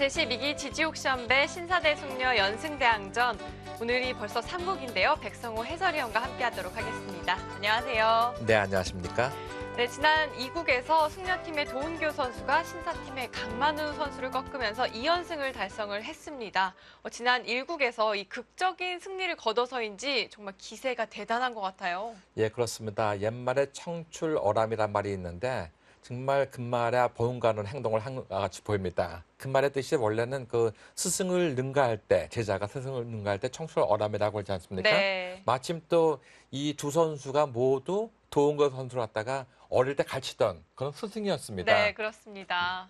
제12기 지지옥션배 신사대 숙녀 연승대항전. 오늘이 벌써 3국인데요. 백성호 해설위원과 함께하도록 하겠습니다. 안녕하세요. 네, 안녕하십니까? 네, 지난 2국에서 숙녀팀의 도은교 선수가 신사팀의 강만우 선수를 꺾으면서 2연승을 달성을 했습니다. 지난 1국에서 이 극적인 승리를 거둬서인지 정말 기세가 대단한 것 같아요. 예, 그렇습니다. 옛말에 청출어람이란 말이 있는데 정말 금말에 보응가는 행동을 한 것 같이 보입니다. 그 말의 뜻이 원래는 그 스승을 능가할 때, 제자가 스승을 능가할 때 청출어람이라고 하지 않습니까? 네. 마침 또 이 두 선수가 모두 도은거 선수를 갖다가 어릴 때 가르치던 그런 스승이었습니다. 네, 그렇습니다.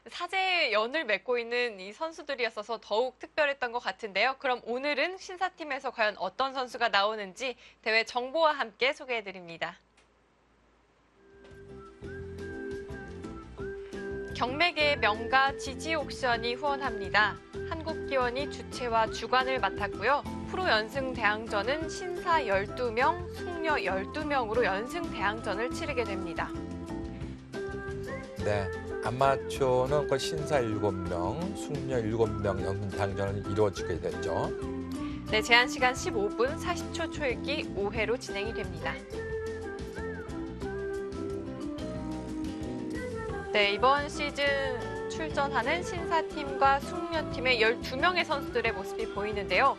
사제의 연을 맺고 있는 이 선수들이었어서 더욱 특별했던 것 같은데요. 그럼 오늘은 신사팀에서 과연 어떤 선수가 나오는지 대회 정보와 함께 소개해드립니다. 경매계의 명가 지지옥션이 후원합니다. 한국기원이 주최와 주관을 맡았고요. 프로 연승 대항전은 신사 12명, 숙녀 12명으로 연승 대항전을 치르게 됩니다. 네, 아마추어는 그 신사 7명, 숙녀 7명 연승 대항전이 이루어지게 됐죠. 네, 제한 시간 15분 40초 초읽기 5회로 진행이 됩니다. 네, 이번 시즌 출전하는 신사팀과 숙녀팀의 12명의 선수들의 모습이 보이는데요.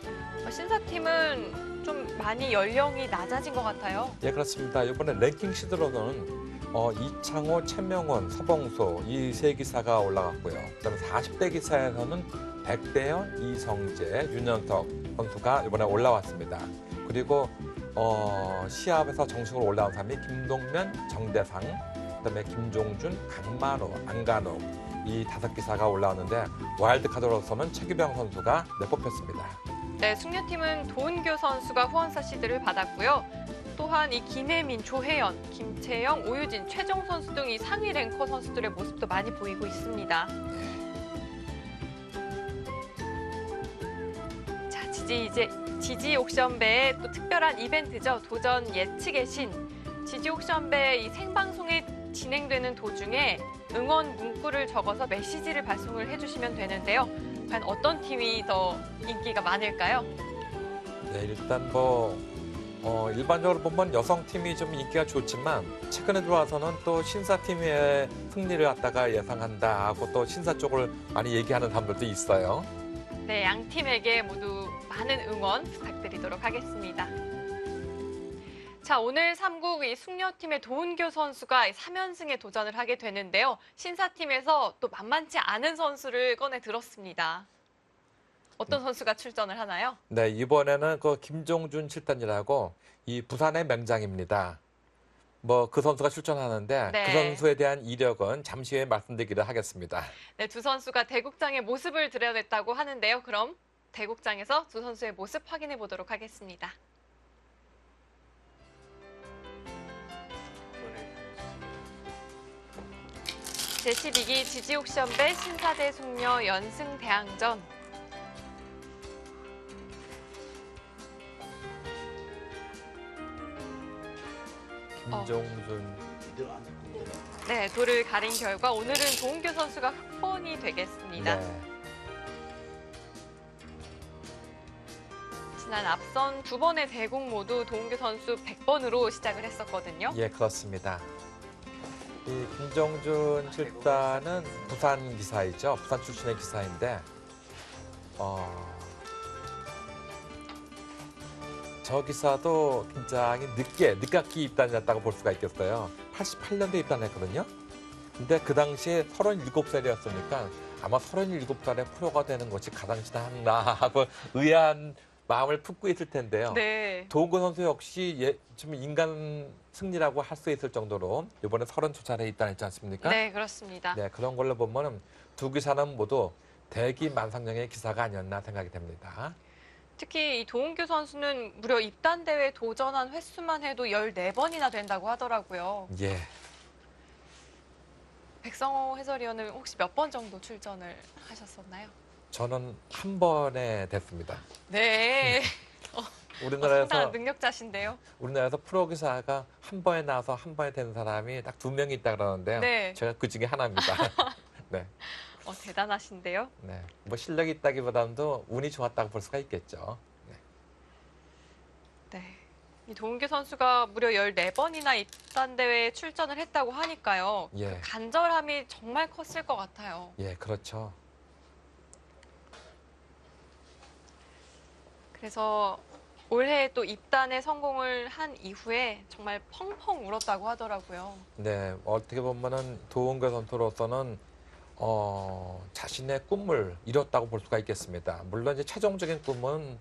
신사팀은 좀 많이 연령이 낮아진 것 같아요. 예, 그렇습니다. 이번에 랭킹 시드로는 이창호, 최명원, 서봉수 이 세 기사가 올라갔고요. 그다음에 40대 기사에서는 백대현, 이성재, 윤현석 선수가 이번에 올라왔습니다. 그리고 시합에서 정식으로 올라온 사람이 김동면, 정대상, 그다음에 김종준, 강만우, 안간우 이 5기사가 올라왔는데 와일드카드로서는 최규병 선수가 뽑혔습니다. 네, 숙녀팀은 도은교 선수가 후원사 시드를 받았고요. 또한 이 김혜민, 조혜연, 김채영, 오유진, 최정 선수 등 이 상위 랭커 선수들의 모습도 많이 보이고 있습니다. 자, 지지옥션배의 또 특별한 이벤트죠. 도전 예측의 신. 지지옥션배 이 생방송에 진행되는 도중에 응원 문구를 적어서 메시지를 발송을 해주시면 되는데요. 과연 어떤 팀이 더 인기가 많을까요? 네, 일단 일반적으로 보면 여성팀이 좀 인기가 좋지만 최근에 들어와서는 또 신사팀의 승리를 갖다가 예상한다 하고 또 신사 쪽을 많이 얘기하는 사람들도 있어요. 네, 양 팀에게 모두 많은 응원 부탁드리도록 하겠습니다. 자, 오늘 3국 이 숙녀팀의 도은교 선수가 3연승에 도전을 하게 되는데요. 신사팀에서 또 만만치 않은 선수를 꺼내 들었습니다. 어떤 선수가 출전을 하나요? 네, 이번에는 그 김종준 7단이라고 이 부산의 맹장입니다. 그 선수가 출전하는데 네. 그 선수에 대한 이력은 잠시 후에 말씀드리기로 하겠습니다. 네, 두 선수가 대국장의 모습을 드러냈다고 하는데요. 그럼 대국장에서 두 선수의 모습 확인해 보도록 하겠습니다. 제12기 지지옥션배 신사대 숙녀 연승 대항전. 김종준. 네, 돌을 가린 결과 오늘은 도은교 선수가 흑번이 되겠습니다. 네. 지난 앞선 2번의 대국 모두 도은교 선수 100번으로 시작을 했었거든요. 예, 그렇습니다. 이 김종준 7단은 부산 기사이죠. 부산 출신의 기사인데 저 기사도 굉장히 늦깎이 입단이었다고 볼 수가 있겠어요. 88년도에 입단했거든요. 근데 그 당시에 37살이었으니까 아마 37살에 프로가 되는 것이 가당치나 않나 하고 의아한 마음을 품고 있을 텐데요. 네. 도은거 선수 역시 좀 인간 승리라고 할 수 있을 정도로 이번에 32살에 입단했지 않습니까? 네, 그렇습니다. 네, 그런 걸로 보면 두 기사는 모두 대기만상령의 기사가 아니었나 생각이 됩니다. 특히 이 도은교 선수는 무려 입단 대회에 도전한 횟수만 해도 14번이나 된다고 하더라고요. 예. 백성호 해설위원은 혹시 몇 번 정도 출전을 하셨었나요? 저는 한 번에 됐습니다. 네. 우리나라에서 상당한 능력자신데요. 프로 기사가 한 번에 나와서 한 번에 되는 사람이 딱 2명이 있다 그러는데요. 네. 제가 그 중에 하나입니다. 네. 대단하신데요. 네, 뭐 실력이 있다기보다도 운이 좋았다고 볼 수가 있겠죠. 네. 네. 이 도은규 선수가 무려 14번이나 입단 대회에 출전을 했다고 하니까요. 그 예, 간절함이 정말 컸을 것 같아요. 예, 그렇죠. 그래서 올해 또 입단에 성공을 한 이후에 정말 펑펑 울었다고 하더라고요. 네, 어떻게 보면은 도은교 선수로서는 자신의 꿈을 이뤘다고 볼 수가 있겠습니다. 물론 이제 최종적인 꿈은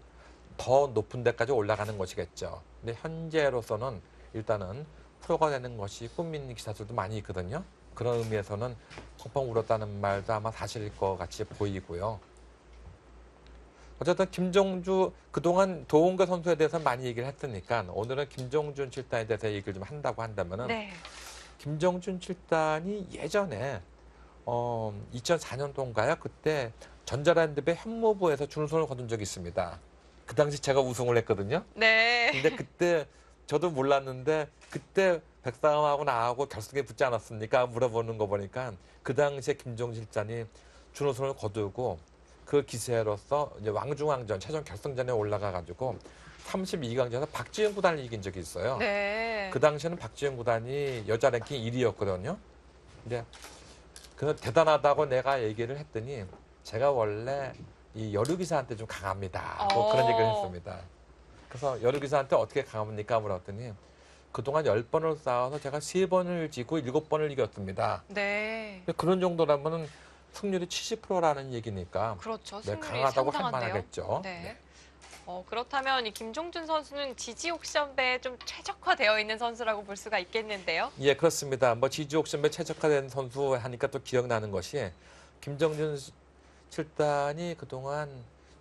더 높은 데까지 올라가는 것이겠죠. 근데 현재로서는 일단은 프로가 되는 것이 꿈인 기사들도 많이 있거든요. 그런 의미에서는 펑펑 울었다는 말도 아마 사실일 것 같이 보이고요. 어쨌든 김종주 그동안 도은교 선수에 대해서 많이 얘기를 했으니까 오늘은 김종준 7단에 대해서 얘기를 좀 한다고 한다면은 네. 김종준 7단이 예전에 2004년도인가요? 그때 전자랜드배 현무부에서 준우승을 거둔 적이 있습니다. 그 당시 제가 우승을 했거든요. 네. 근데 그때 저도 몰랐는데 그때 백상하고 나하고 결승에 붙지 않았습니까? 물어보는 거 보니까 그 당시에 김종준 7단이 준우승을 거두고 그 기세로서 이제 왕중왕전 최종 결승전에 올라가 가지고 32강전에서 박지영 구단을 이긴 적이 있어요. 네. 그 당시에는 박지영 구단이 여자 랭킹 1위였거든요. 근데 그 대단하다고 내가 얘기를 했더니 제가 원래 이 여류기사한테 좀 강합니다. 뭐 그런 얘기를 했습니다. 그래서 여류기사한테 어떻게 강합니까? 물었더니 그동안 10번을 쌓아서 제가 3번을 지고 7번을 이겼습니다. 네. 근데 그런 정도라면은 승률이 70%라는 얘기니까 그렇죠. 네, 승률이 강하다고 할 상당한데요. 만하겠죠. 네. 네. 그렇다면 이 김종준 선수는 지지 옥션배에 좀 최적화되어 있는 선수라고 볼 수가 있겠는데요. 예, 그렇습니다. 뭐 지지 옥션배 최적화된 선수 하니까 또 기억나는 것이 김정준 7단이 그동안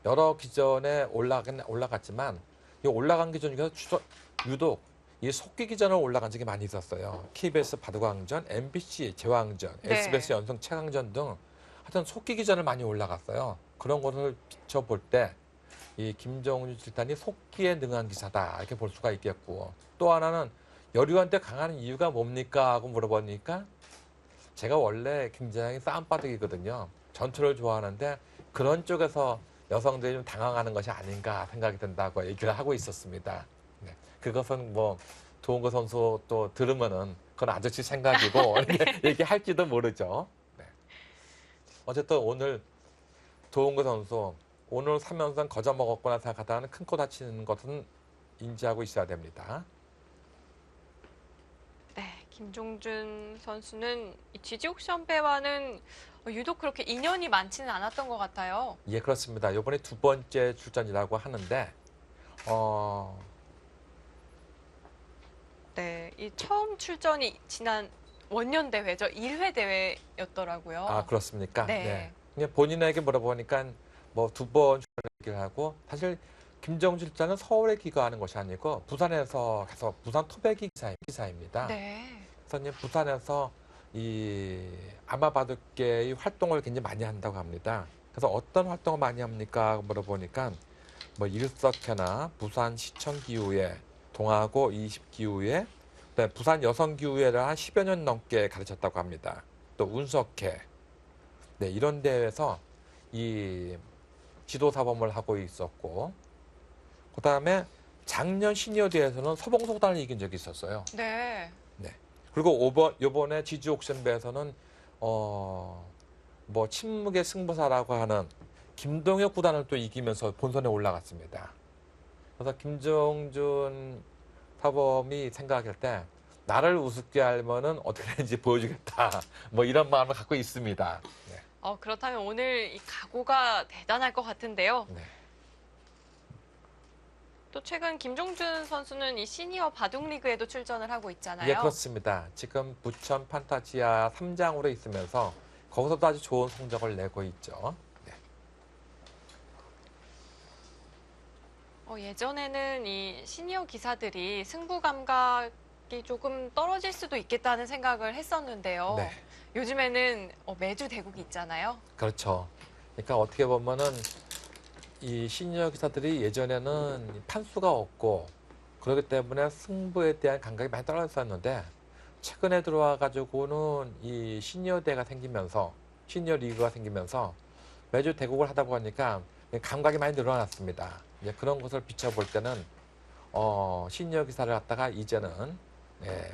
여러 기전에 올라갔지만 이 올라간 기전 중에서 유독 이 속기 기전을 올라간 적이 많이 있었어요. KBS 바둑왕전, MBC 제왕전, 네. SBS 연성 최강전 등 하여튼 속기 기전을 많이 올라갔어요. 그런 것을 비춰볼 때 이 김정준 7단이 속기에 능한 기사다 이렇게 볼 수가 있겠고 또 하나는 여류한테 강한 이유가 뭡니까 하고 물어보니까 제가 원래 굉장히 싸움바둑이거든요. 전투를 좋아하는데 그런 쪽에서 여성들이 좀 당황하는 것이 아닌가 생각이 든다고 얘기를 하고 있었습니다. 네. 그것은 뭐 도은거 선수 또 들으면은 그건 아저씨 생각이고 이렇게 얘기할지도 모르죠. 네. 어쨌든 오늘 도은거 선수 오늘 3연승 거저 먹었구나 생각하다가는 큰 코 다치는 것은 인지하고 있어야 됩니다. 네, 김종준 선수는 이 지지 옥션배와는 유독 그렇게 인연이 많지는 않았던 것 같아요. 예, 그렇습니다. 이번에 2번째 출전이라고 하는데 네, 이 처음 출전이 지난 원년 대회죠. 1회 대회였더라고요. 아, 그렇습니까? 네. 그냥 본인에게 물어보니까 뭐 2번 출전 얘기를 하고 사실 김정준 일단은 서울에 귀가하는 것이 아니고 부산에서 계속 부산 토백이 기사입니다. 네. 그래서 이제 부산에서 이 아마바둑계의 활동을 굉장히 많이 한다고 합니다. 그래서 어떤 활동을 많이 합니까? 물어보니까 뭐 일석회나 부산 시청기후회, 동아고 20기후회, 부산 여성기후회를 한 10여 년 넘게 가르쳤다고 합니다. 또 운석회, 네, 이런 데에서 이 지도사범을 하고 있었고, 그 다음에 작년 시니어대회에서는 서봉소단을 이긴 적이 있었어요. 네. 네. 그리고 요번에 지지 옥션배에서는 뭐 침묵의 승부사라고 하는 김동혁 구단을 또 이기면서 본선에 올라갔습니다. 그래서 김정준 사범이 생각할 때 나를 우습게 알면은 어떻게 되는지 보여주겠다. 뭐 이런 마음을 갖고 있습니다. 네. 그렇다면 오늘 이 각오가 대단할 것 같은데요. 네. 또 최근 김종준 선수는 이 시니어 바둑리그에도 출전을 하고 있잖아요. 예, 그렇습니다. 지금 부천 판타지아 3장으로 있으면서 거기서도 아주 좋은 성적을 내고 있죠. 네. 예전에는 이 시니어 기사들이 승부 감각이 조금 떨어질 수도 있겠다는 생각을 했었는데요. 네. 요즘에는 매주 대국이 있잖아요. 그렇죠. 그러니까 어떻게 보면은 이 시니어 기사들이 예전에는 판수가 없고 그렇기 때문에 승부에 대한 감각이 많이 떨어졌었는데 최근에 들어와 가지고는 이 시니어 대가 생기면서 시니어 리그가 생기면서 매주 대국을 하다 보니까 감각이 많이 늘어났습니다. 이제 그런 것을 비춰볼 때는 시니어 기사를 갖다가 이제는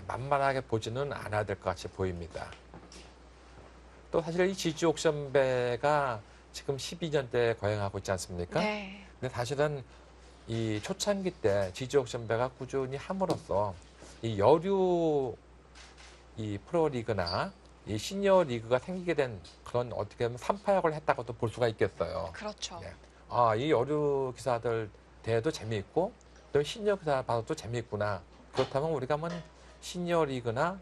만만하게 보지는 않아야 될 것 같이 보입니다. 또 사실 이 지지 옥션배가 지금 12년대 거행하고 있지 않습니까? 네. 근데 사실은 이 초창기 때 지지 옥션배가 꾸준히 함으로써 이 여류 이 프로리그나 이 시니어 리그가 생기게 된 그런 어떻게 보면 삼파역을 했다고도 볼 수가 있겠어요. 그렇죠. 네. 이 여류 기사들 대회도 재미있고 또 시니어 기사 봐도 재미있구나. 그렇다면 우리가 한번 시니어 리그나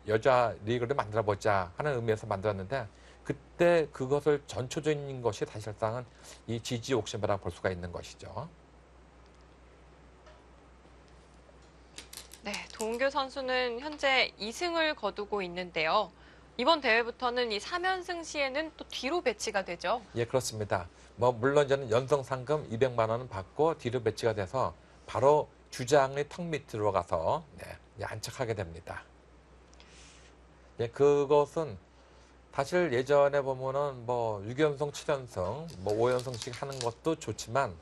여자 리그를 만들어 보자 하는 의미에서 만들었는데 그때 그것을 전초적인 것이 사실상은 이 지지 옥션배라고 볼 수가 있는 것이죠. 네, 도은교 선수는 현재 2승을 거두고 있는데요. 이번 대회부터는 이 3연승 시에는 또 뒤로 배치가 되죠. 예, 그렇습니다. 물론 저는 연성 상금 200만 원은 받고 뒤로 배치가 돼서 바로 주장의 턱 밑으로 가서 안착하게 됩니다. 예, 그것은 사실 예전에 보면은 6연승, 7연승, 5연승씩 하는 것도 좋지만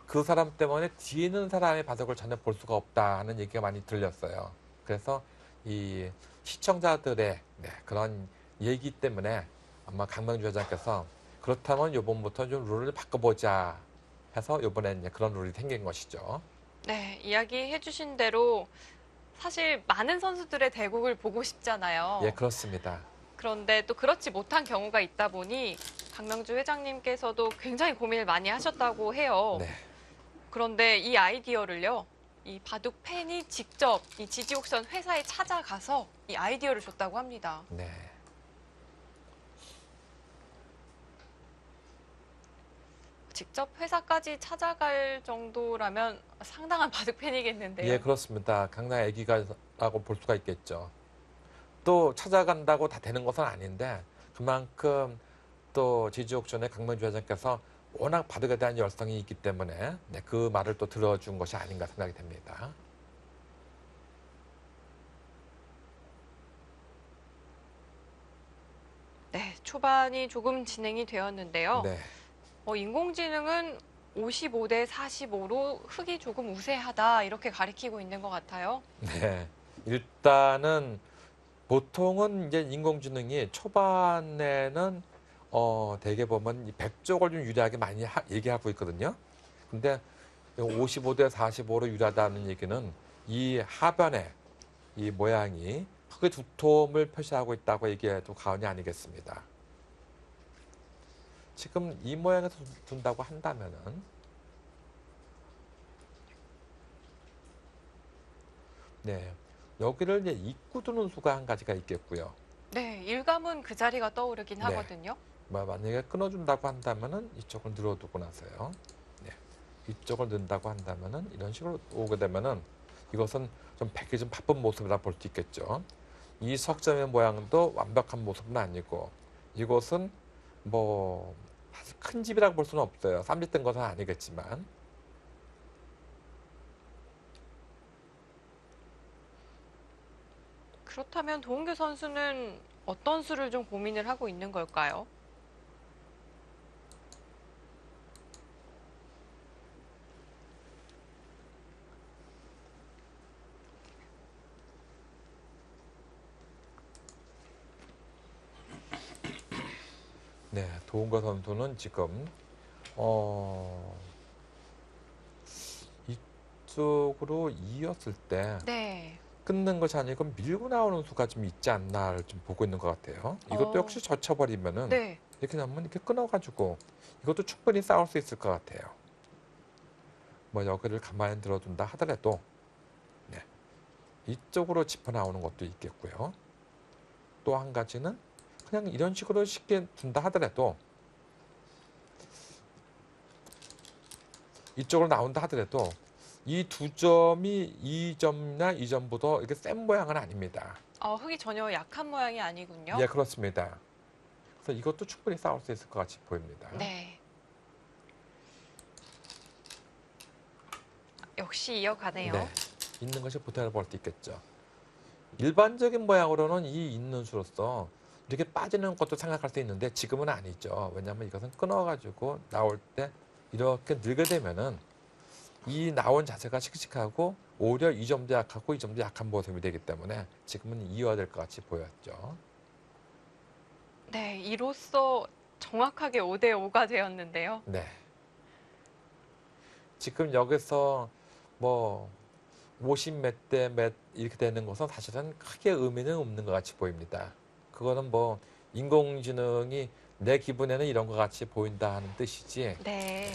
그 사람 때문에 뒤에 있는 사람의 바둑을 전혀 볼 수가 없다 하는 얘기가 많이 들렸어요. 그래서 이 시청자들의 그런 얘기 때문에 아마 강명주 회장께서 그렇다면 이번부터 좀 룰을 바꿔보자 해서 이번에 이제 그런 룰이 생긴 것이죠. 네, 이야기해 주신 대로 사실 많은 선수들의 대국을 보고 싶잖아요. 예, 그렇습니다. 그런데 또 그렇지 못한 경우가 있다 보니 강명주 회장님께서도 굉장히 고민을 많이 하셨다고 해요. 네. 그런데 이 아이디어를요, 이 바둑 팬이 직접 이 지지옥션 회사에 찾아가서 이 아이디어를 줬다고 합니다. 네. 직접 회사까지 찾아갈 정도라면 상당한 바둑 팬이겠는데요. 예, 그렇습니다. 강남 애기가라고 볼 수가 있겠죠. 또 찾아간다고 다 되는 것은 아닌데 그만큼 또 지지옥션의 강명주 회장께서 워낙 바둑에 대한 열성이 있기 때문에 그 말을 또 들어준 것이 아닌가 생각이 됩니다. 네, 초반이 조금 진행이 되었는데요. 네. 인공지능은 55대 45로 흑이 조금 우세하다 이렇게 가리키고 있는 것 같아요. 네. 일단은 보통은 이제 인공지능이 초반에는 대개 보면 이 백쪽을 좀 유리하게 많이 얘기하고 있거든요. 근데 55대 45로 유리하다는 얘기는 이 하변에 이 모양이 흑의 두툼을 표시하고 있다고 얘기해도 과언이 아니겠습니다. 지금 이 모양에서 둔다고 한다면은 여기를 이제 입구 두는 수가 한 가지가 있겠고요. 네, 일감은 그 자리가 떠오르긴 네. 하거든요. 만약에 끊어준다고 한다면은 이쪽을 늘어두고 나서요. 이쪽을 넣는다고 한다면은 이런 식으로 오게 되면은 이것은 좀 백이 좀 바쁜 모습이라 볼 수 있겠죠. 이 석점의 모양도 완벽한 모습은 아니고 이것은 사실 큰 집이라고 볼 수는 없어요. 쌈짓된 것은 아니겠지만. 그렇다면 도은교 선수는 어떤 수를 좀 고민을 하고 있는 걸까요? 네, 도은거 선수는 지금 이쪽으로 이었을 때 네. 끊는 것이 아니고 밀고 나오는 수가 좀 있지 않나를 좀 보고 있는 것 같아요. 이것도 역시 젖혀버리면은 네. 이렇게 나면 이렇게 끊어가지고 이것도 충분히 싸울 수 있을 것 같아요. 여기를 가만히 들어둔다 하더라도 이쪽으로 짚어 나오는 것도 있겠고요. 또 한 가지는 그냥 이런 식으로 쉽게 둔다 하더라도 이쪽으로 나온다 하더라도 이 두 점이 이 점이나 이 점보다 이렇게 센 모양은 아닙니다. 흑이 전혀 약한 모양이 아니군요. 예, 그렇습니다. 그래서 이것도 충분히 싸울 수 있을 것 같이 보입니다. 네. 역시 이어가네요. 네, 있는 것이 보태를 볼 수 있겠죠. 일반적인 모양으로는 이 있는 수로서 이렇게 빠지는 것도 생각할 수 있는데 지금은 아니죠. 왜냐하면 이것은 끊어가지고 나올 때 이렇게 늘게 되면은 이 나온 자세가 씩씩하고 오히려 이 점도 약하고 이 점도 약한 모습이 되기 때문에 지금은 이어야 될 것 같이 보였죠. 네, 이로써 정확하게 5대 5가 되었는데요. 네. 지금 여기서 뭐 50 몇 대 몇 이렇게 되는 것은 사실은 크게 의미는 없는 것 같이 보입니다. 그거는 뭐 인공지능이 내 기분에는 이런 것 같이 보인다 하는 뜻이지. 네.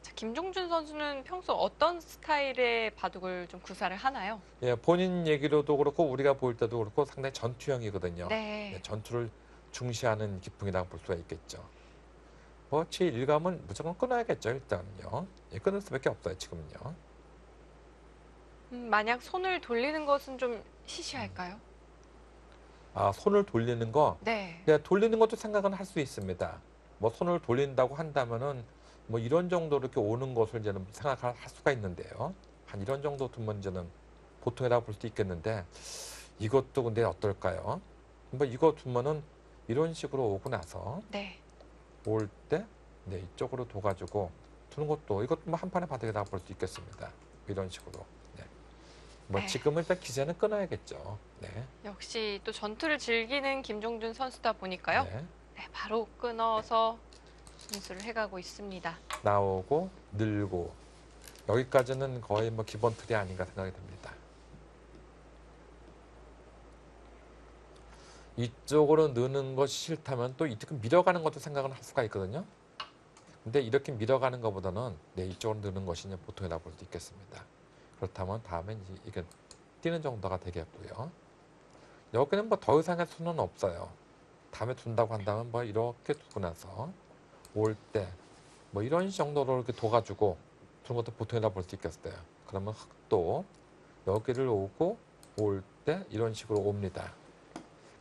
자, 김종준 선수는 평소 어떤 스타일의 바둑을 좀 구사를 하나요? 예, 본인 얘기로도 그렇고 우리가 볼 때도 그렇고 상당히 전투형이거든요. 네. 예, 전투를 중시하는 기풍이라고 볼 수가 있겠죠. 뭐 제 일감은 무조건 끊어야겠죠, 일단은요. 예, 끊을 수밖에 없어요, 지금은요. 만약 손을 돌리는 것은 좀 시시할까요? 아, 손을 돌리는 거, 네. 예, 돌리는 것도 생각은 할 수 있습니다. 뭐 손을 돌린다고 한다면은 뭐 이런 정도로 이렇게 오는 것을 이제는 생각할 수가 있는데요. 한 이런 정도 두면 이제는 보통이라고 볼 수도 있겠는데 이것도 근데 어떨까요? 뭐 이거 두면은 이런 식으로 오고 나서 네. 올 때, 네, 이쪽으로 둬가지고 두는 것도 이것도 뭐 한 판의 바둑이라고 볼 수 있겠습니다. 이런 식으로. 네. 뭐 네. 지금은 일단 기세는 끊어야겠죠. 네. 역시 또 전투를 즐기는 김종준 선수다 보니까요. 네. 네, 바로 끊어서 승수를 해가고 있습니다. 나오고 늘고 여기까지는 거의 뭐 기본 틀이 아닌가 생각이 듭니다. 이쪽으로 느는 것이 싫다면 또 이쪽으로 밀어가는 것도 생각을 할 수가 있거든요. 근데 이렇게 밀어가는 것보다는 네, 이쪽으로 느는 것이 보통이라고 볼 수 있겠습니다. 그렇다면 다음엔 이게 뛰는 정도가 되겠고요. 여기는 뭐 더 이상의 수는 없어요. 다음에 둔다고 한다면 뭐 이렇게 두고 나서 올 때 뭐 이런 정도로 이렇게 둬가지고 두는 것도 보통이라고 볼 수 있겠어요. 그러면 흑도 여기를 오고 올 때 이런 식으로 옵니다.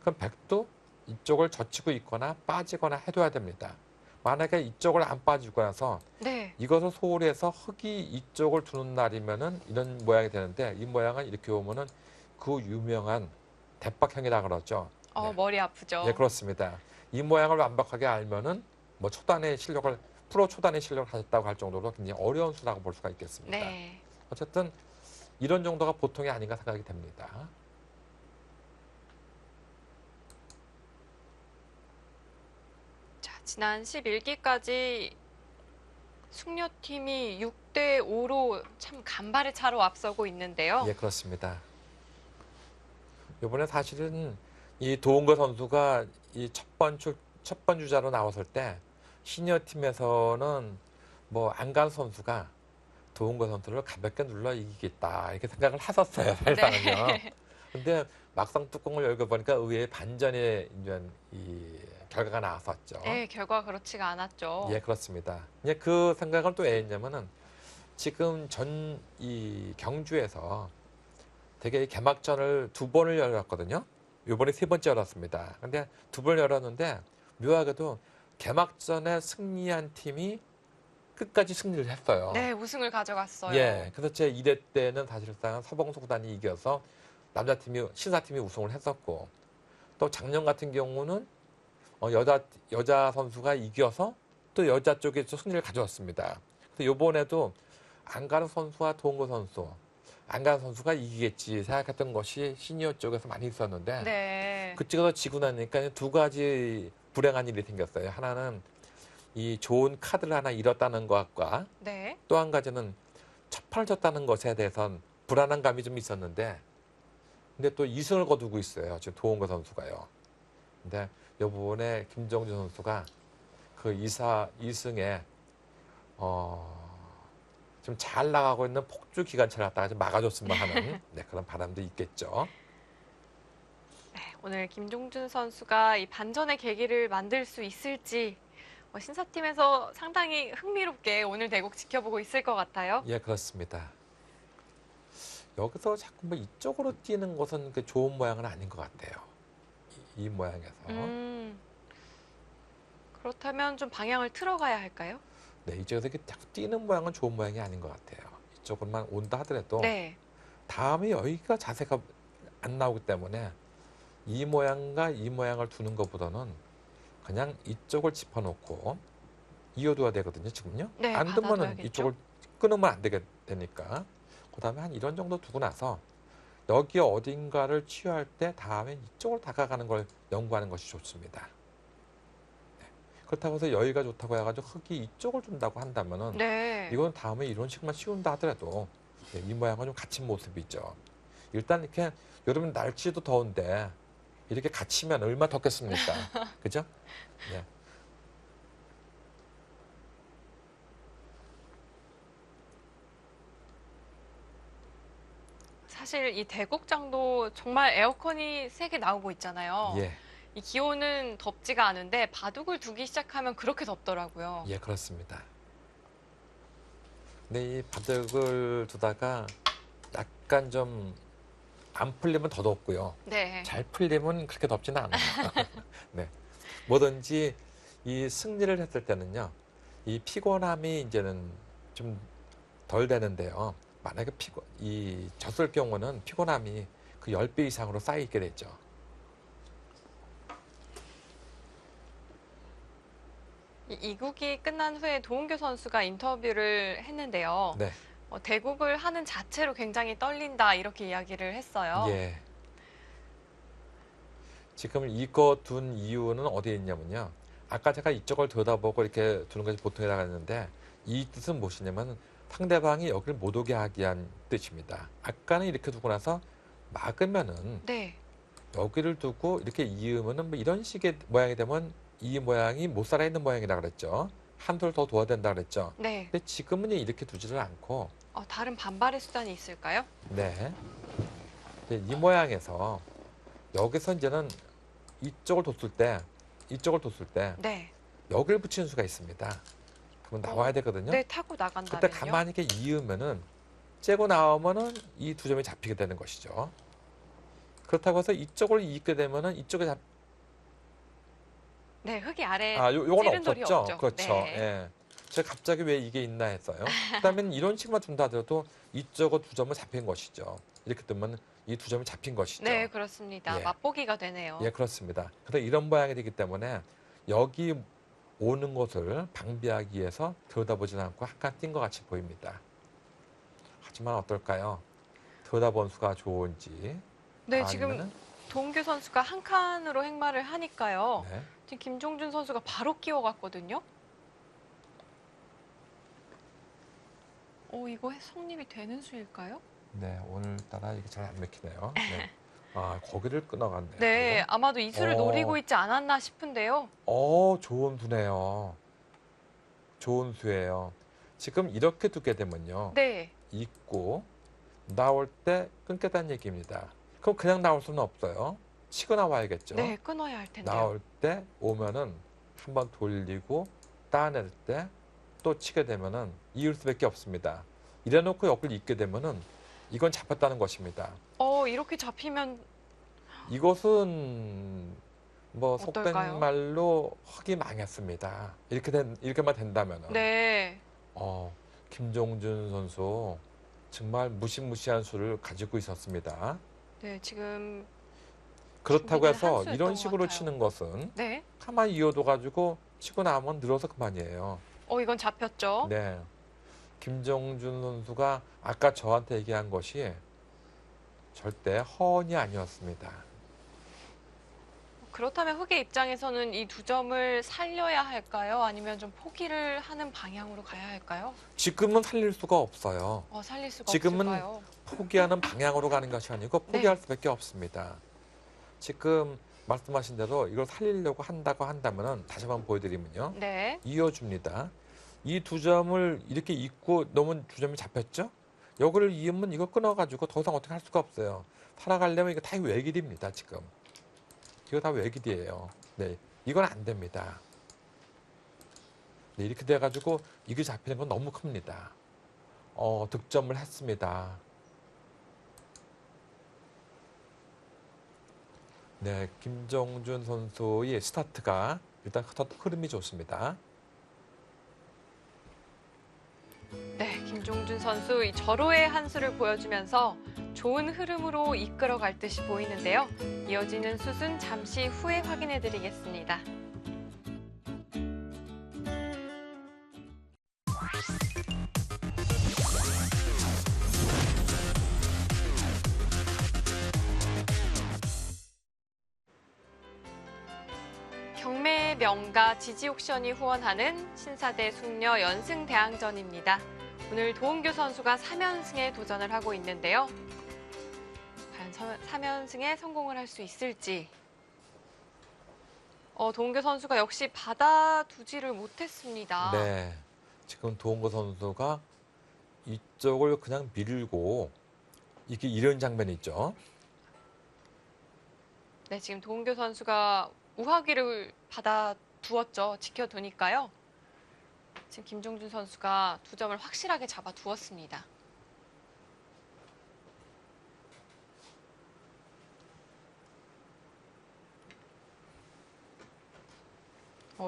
그럼 백도 이쪽을 젖히고 있거나 빠지거나 해둬야 됩니다. 만약에 이쪽을 안 빠지고 나서 네. 이것을 소홀히 해서 흑이 이쪽을 두는 날이면은 이런 모양이 되는데 이 모양은 이렇게 오면은 그 유명한 대박형이라 그러죠. 네. 머리 아프죠. 예, 그렇습니다. 이 모양을 완벽하게 알면은 뭐 초단의 실력을 프로 초단의 실력을 가졌다고 할 정도로 굉장히 어려운 수라고 볼 수가 있겠습니다. 네. 어쨌든 이런 정도가 보통이 아닌가 생각이 됩니다. 자, 지난 11기까지 숙녀팀이 6대 5로 참 간발의 차로 앞서고 있는데요. 예, 그렇습니다. 이번에 사실은 이 도은거 선수가 이 첫 번 주자로 나왔을 때 시니어 팀에서는 뭐 안간 선수가 도은거 선수를 가볍게 눌러 이기겠다 이렇게 생각을 하셨어요, 사실상은요. 네. 근데 막상 뚜껑을 열고 보니까 의외의 반전의 이제 이 결과가 나왔었죠. 네, 결과가 그렇지가 않았죠. 예, 그렇습니다. 예, 그 생각을 또 왜 했냐면은 지금 이 경주에서 되게 개막전을 2번을 열었거든요. 이번에 3번째 열었습니다. 근데 2번 열었는데 묘하게도 개막전에 승리한 팀이 끝까지 승리를 했어요. 네, 우승을 가져갔어요. 예, 그래서 제 1회 때는 사실상 서봉수 구단이 이겨서 남자팀이 신사팀이 우승을 했었고 또 작년 같은 경우는 여자 선수가 이겨서 또 여자 쪽에서 승리를 가져왔습니다. 그래서 이번에도 안가르 선수와 동거 선수, 안가르 선수가 이기겠지 생각했던 것이 시니어 쪽에서 많이 있었는데 네. 그쪽에서 지고 나니까 두 가지 불행한 일이 생겼어요. 하나는 이 좋은 카드를 하나 잃었다는 것과 네. 또 한 가지는 첫 판을 졌다는 것에 대해선 불안한 감이 좀 있었는데 근데 또 2승을 거두고 있어요. 지금 도은거 선수가요. 근데 이 부분에 김정준 선수가 그 2승에 좀 잘 나가고 있는 폭주 기관차를 갖다가 좀 막아줬으면 하는 네, 그런 바람도 있겠죠. 네, 오늘 김종준 선수가 이 반전의 계기를 만들 수 있을지 신사팀에서 상당히 흥미롭게 오늘 대국 지켜보고 있을 것 같아요. 예, 그렇습니다. 여기서 자꾸 뭐 이쪽으로 뛰는 것은 그 좋은 모양은 아닌 것 같아요. 이 모양에서. 그렇다면 좀 방향을 틀어가야 할까요? 네, 이쪽에서 이렇게 자꾸 뛰는 모양은 좋은 모양이 아닌 것 같아요. 이쪽으로만 온다 하더라도 네. 다음에 여기가 자세가 안 나오기 때문에 이 모양과 이 모양을 두는 것보다는 그냥 이쪽을 짚어놓고 이어둬야 되거든요. 지금요. 네, 안 두면은 받아둬야겠죠. 이쪽을 끊으면 안 되게 되니까. 그다음에 한 이런 정도 두고 나서 여기 어딘가를 치유할 때 다음에 이쪽으로 다가가는 걸 연구하는 것이 좋습니다. 네. 그렇다고 해서 여기가 좋다고 해가지고 흙이 이쪽을 준다고 한다면은 네. 이건 다음에 이런 식만 씌운다 하더라도 이 모양은 좀 갇힌 모습이죠. 일단 이렇게 여러분 날씨도 더운데 이렇게 갇히면 얼마나 덥겠습니까? 그죠? 네. 사실 이 대곡장도 정말 에어컨이 세게 나오고 있잖아요. 예, 이 기온은 덥지가 않은데 바둑을 두기 시작하면 그렇게 덥더라고요. 예, 그렇습니다. 근데 이 바둑을 두다가 약간 좀 안 풀리면 더 덥고요. 네. 잘 풀리면 그렇게 덥지는 않아요. 네. 뭐든지 이 승리를 했을 때는요, 이 피곤함이 이제는 좀 덜 되는데요. 만약에 이 졌을 경우는 피곤함이 그 10배 이상으로 쌓이게 되죠. 이국이 끝난 후에 도은교 선수가 인터뷰를 했는데요. 네. 대국을 하는 자체로 굉장히 떨린다 이렇게 이야기를 했어요. 예. 지금 이거 둔 이유는 어디에 있냐면요. 아까 제가 이쪽을 들여다보고 이렇게 두는 것이 보통이라고 했는데 이 뜻은 무엇이냐면 상대방이 여기를 못 오게 하기 위한 뜻입니다. 아까는 이렇게 두고 나서 막으면은 네. 여기를 두고 이렇게 이으면은 뭐 이런 식의 모양이 되면 이 모양이 못 살아있는 모양이라고 그랬죠. 한 줄 더 둬야 된다 그랬죠. 네. 근데 지금은 이렇게 두지를 않고 다른 반발의 수단이 있을까요? 네. 이제 이 모양에서 여기서 이제는 이쪽을 뒀을 때 네. 여기를 붙이는 수가 있습니다. 그러면 나와야 되거든요. 네, 타고 나간다면요? 그때 가만히 이렇게 이으면은 째고 나오면은 이 두 점이 잡히게 되는 것이죠. 그렇다고 해서 이쪽을 이게 되면은 이쪽에 네, 흙이 아래 요건 찌른돌이 없었죠. 없죠. 그렇죠. 네. 예. 제가 갑자기 왜 이게 있나 했어요. 그다음엔 이런 식만 둔다 하더라도 이쪽은 두 점은 잡힌 것이죠. 이렇게 뜨면 이 두 점이 잡힌 것이죠. 네, 그렇습니다. 예. 맛보기가 되네요. 예, 그렇습니다. 그래서 이런 모양이 되기 때문에 여기 오는 것을 방비하기 위해서 들여다보지는 않고 한 칸 뛴 것 같이 보입니다. 하지만 어떨까요? 들여다본 수가 좋은지. 네, 지금 아니면은 도은교 선수가 한 칸으로 행마를 하니까요. 네. 지금 김종준 선수가 바로 끼워갔거든요. 이거 성립이 되는 수일까요? 네, 오늘따라 이게 잘 안 맥히네요. 네. 거기를 끊어갔네요. 네, 아마도 이 수를 어. 노리고 있지 않았나 싶은데요. 좋은 수네요. 좋은 수예요. 지금 이렇게 두게 되면요. 네, 있고 나올 때 끊겠다는 얘기입니다. 그럼 그냥 나올 수는 없어요. 치고 나와야겠죠. 네, 끊어야 할 텐데요. 나올 때 오면은 한번 돌리고 따낼 때 또 치게 되면은 이을 수밖에 없습니다. 이래놓고 여기를 잇게 되면은 이건 잡혔다는 것입니다. 이렇게 잡히면 이것은 뭐 속된 어떨까요? 말로 흙이 망했습니다. 이렇게만 된다면은. 네, 김종준 선수 정말 무시무시한 수를 가지고 있었습니다. 네, 지금 그렇다고 준비된 해서 한 이런 수였던 식으로 것 같아요. 치는 것은 네. 가만히 이어둬가지고 치고 나면 늘어서 그만이에요. 이건 잡혔죠. 네. 김종준 선수가 아까 저한테 얘기한 것이 절대 허언이 아니었습니다. 그렇다면 흑의 입장에서는 이 두 점을 살려야 할까요? 아니면 좀 포기를 하는 방향으로 가야 할까요? 지금은 살릴 수가 없어요. 살릴 수가 지금은 없을까요? 포기하는 방향으로 가는 것이 아니고 포기할 수밖에 없습니다. 지금 말씀하신 대로 이걸 살리려고 한다고 한다면은 다시 한번 보여드리면요. 네, 이어줍니다. 이 두 점을 이렇게 잇고 넣으면 두 점이 잡혔죠? 여기를 이으면 이거 끊어가지고 더 이상 어떻게 할 수가 없어요. 살아가려면 이거 다 외길입니다, 지금. 이거 다 외길이에요. 네, 이건 안 됩니다. 네, 이렇게 돼가지고 이게 잡히는 건 너무 큽니다. 득점을 했습니다. 네, 김종준 선수의 스타트가 일단 흐름이 좋습니다. 네, 김종준 선수 이 절호의 한 수를 보여주면서 좋은 흐름으로 이끌어갈 듯이 보이는데요. 이어지는 슛은 잠시 후에 확인해드리겠습니다. 경매의 명가 지지옥션이 후원하는 신사대 숙녀 연승 대항전입니다. 오늘 도은교 선수가 3연승에 도전을 하고 있는데요. 과연 3연승에 성공을 할 수 있을지. 도은교 선수가 역시 받아두지를 못했습니다. 네, 지금 도은거 선수가 이쪽을 그냥 밀고 이게 이런 장면이 있죠. 네, 지금 도은교 선수가 우하기를 받아두었죠. 지켜두니까요. 지금 김종준 선수가 2점을 확실하게 잡아두었습니다.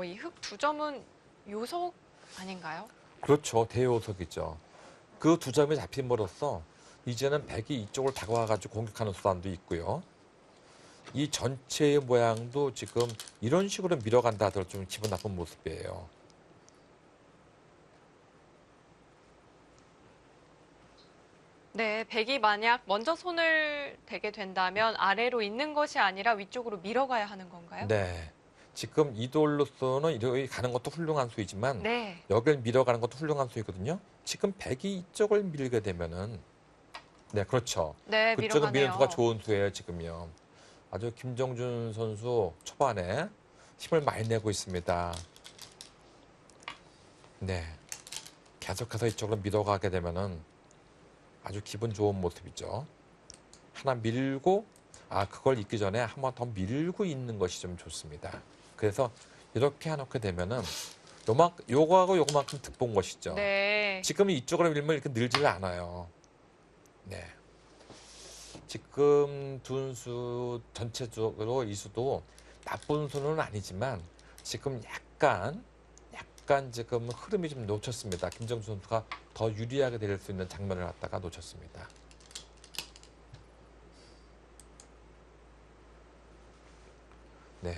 이 흑 2점은 요석 아닌가요? 그렇죠, 대요석이죠. 그 2점이 잡힘으로써 이제는 백이 이쪽을 다가와가지고 공격하는 수단도 있고요. 이 전체의 모양도 지금 이런 식으로 밀어간다 하더라도 좀 기분 나쁜 모습이에요. 네, 백이 만약 먼저 손을 대게 된다면 아래로 있는 것이 아니라 위쪽으로 밀어가야 하는 건가요? 네, 지금 이 돌로서는 이렇게 가는 것도 훌륭한 수이지만 네. 여기를 밀어가는 것도 훌륭한 수이거든요. 지금 백이 이쪽을 밀게 되면은 네, 그렇죠. 네, 그쪽은 밀어가네요. 미는 수가 좋은 수예요, 지금요. 아주 김정준 선수 초반에 힘을 많이 내고 있습니다. 네, 계속해서 이쪽으로 밀어가게 되면은 아주 기분 좋은 모습이죠. 하나 밀고 그걸 잊기 전에 한 번 더 밀고 있는 것이 좀 좋습니다. 그래서 이렇게 해놓게 되면은 요거하고 요거만큼 득본 것이죠. 네. 지금 이쪽으로 밀면 이렇게 늘지를 않아요. 네. 지금 둔수 전체적으로 이 수도 나쁜 수는 아니지만 지금 약간 지금 흐름이 좀 놓쳤습니다. 김정수 선수가 더 유리하게 될 수 있는 장면을 갖다가 놓쳤습니다. 네.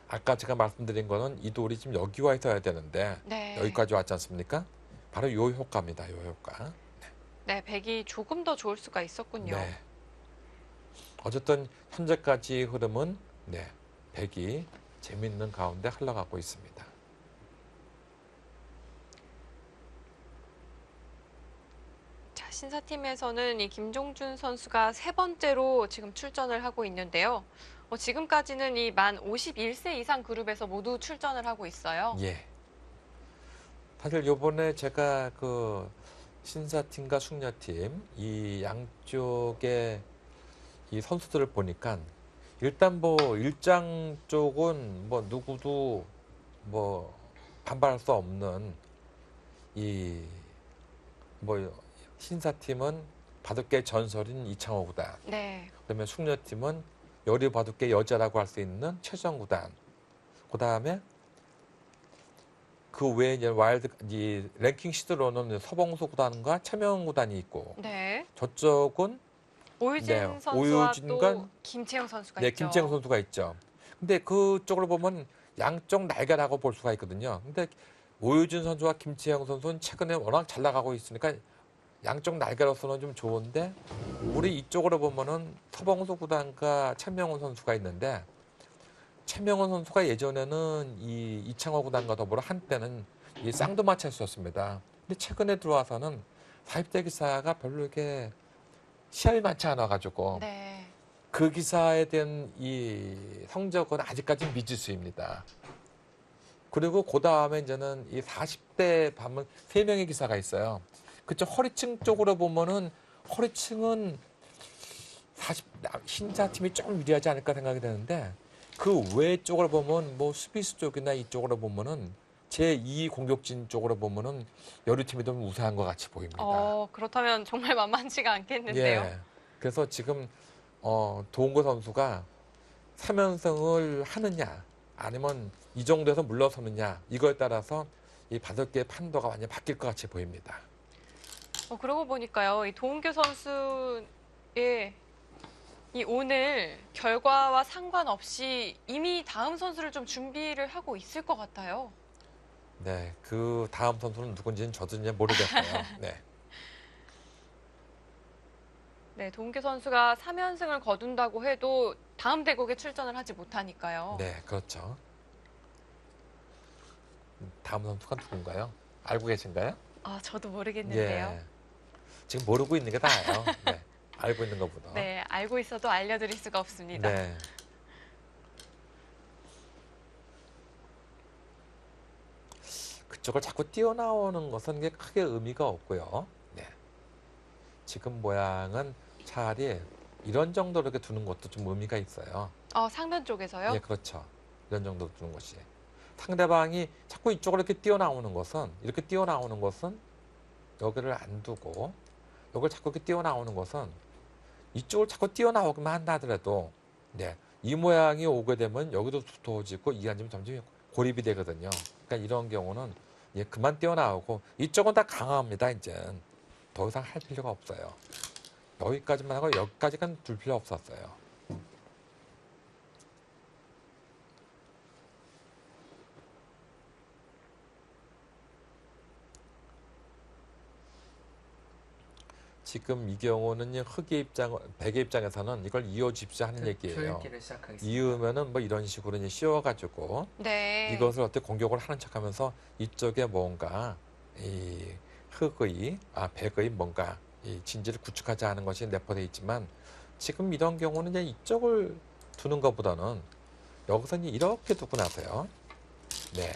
아까 제가 말씀드린 거는 이 돌이 지금 여기 와 있어야 되는데 네. 여기까지 왔지 않습니까? 바로 요 효과입니다. 요 효과. 네, 백이 조금 더 좋을 수가 있었군요. 네. 어쨌든 현재까지 흐름은 백이 재밌는 가운데 흘러가고 있습니다. 자, 신사팀에서는 이 김종준 선수가 3번째로 지금 출전을 하고 있는데요. 지금까지는 이 만 51세 이상 그룹에서 모두 출전을 하고 있어요. 예. 사실 요번에 제가 그 신사팀과 숙녀팀 이 양쪽의 이 선수들을 보니까 일단 뭐 일장 쪽은 뭐 누구도 뭐 반발할 수 없는 이 뭐 신사팀은 바둑계 전설인 이창호 구단, 네. 그다음에 숙녀팀은 여리 바둑계 여자라고 할 수 있는 최정 구단, 그다음에 그 외에 이제 이 랭킹 시드로는 서봉수 구단과 최명훈 구단이 있고 네. 저쪽은 오유진 네, 선수와 오유진과 또 김채영 선수가 네, 있죠. 김채영 선수가 있죠. 근데 그쪽으로 보면 양쪽 날개라고 볼 수가 있거든요. 근데 오유진 선수와 김채영 선수는 최근에 워낙 잘 나가고 있으니까 양쪽 날개로서는 좀 좋은데 우리 이쪽으로 보면은 서봉수 구단과 최명훈 선수가 있는데 최명훈 선수가 예전에는 이 이창호 구단과 더불어 한때는 이 쌍두마차였었습니다. 근데 최근에 들어와서는 40대 기사가 별로 이렇게 시합이 많지 않아가지고 네. 그 기사에 대한 이 성적은 아직까지는 미지수입니다. 그리고 그 다음에 이제는 이 40대 보면 3명의 기사가 있어요. 그쪽 허리층 쪽으로 보면은 허리층은 신사팀이 좀 유리하지 않을까 생각이 되는데 그 외 쪽으로 보면 뭐 수비수 쪽이나 이쪽으로 보면은 제2 공격진 쪽으로 보면은 여류팀이 좀 우세한 것 같이 보입니다. 그렇다면 정말 만만치가 않겠는데요. 예. 그래서 지금 도은거 선수가 3연승을 하느냐 아니면 이 정도에서 물러서느냐 이거에 따라서 이 5개의 판도가 완전히 바뀔 것 같이 보입니다. 그러고 보니까요, 이 도은교 선수 예. 이 오늘 결과와 상관없이 이미 다음 선수를 좀 준비를 하고 있을 것 같아요. 네, 그 다음 선수는 누군지는 저도 이제 모르겠어요. 네, 네, 동계 선수가 3연승을 거둔다고 해도 다음 대국에 출전을 하지 못하니까요. 네, 그렇죠. 다음 선수가 누군가요? 알고 계신가요? 아, 저도 모르겠는데요. 예, 지금 모르고 있는 게 나아요. 네, 알고 있는 것보다. 네, 알고 있어도 알려드릴 수가 없습니다. 네. 그쪽을 자꾸 뛰어나오는 것은 이게 크게 의미가 없고요. 네. 지금 모양은 차라리 이런 정도로 이렇게 두는 것도 좀 의미가 있어요. 상단 쪽에서요? 예, 그렇죠. 이런 정도로 두는 것이. 상대방이 자꾸 이쪽으로 이렇게 이렇게 뛰어나오는 것은 여기를 안 두고, 여기를 자꾸 이렇게 뛰어나오는 것은 이쪽을 자꾸 뛰어나오기만 한다 하더라도, 네. 이 모양이 오게 되면 여기도 두터워지고 이 앉으면 점점 고립이 되거든요. 그러니까 이런 경우는 예, 그만 뛰어나오고 이쪽은 다 강합니다. 이제 더 이상 할 필요가 없어요. 여기까지만 하고 여기까지는 둘 필요 없었어요. 지금 이 경우는 백의 입장에서는 이걸 이어주십시오 하는 얘기예요. 초읽기를 시작하겠습니다. 이으면은 뭐 이런 식으로 이제 씌워가지고 네. 이것을 어떻게 공격을 하는 척하면서 이쪽에 뭔가 이 백의 뭔가 이 진지를 구축하지 않은 것이 내포되어 있지만 지금 이런 경우는 이제 이쪽을 두는 것보다는 여기서 이제 이렇게 두고 나서요. 네,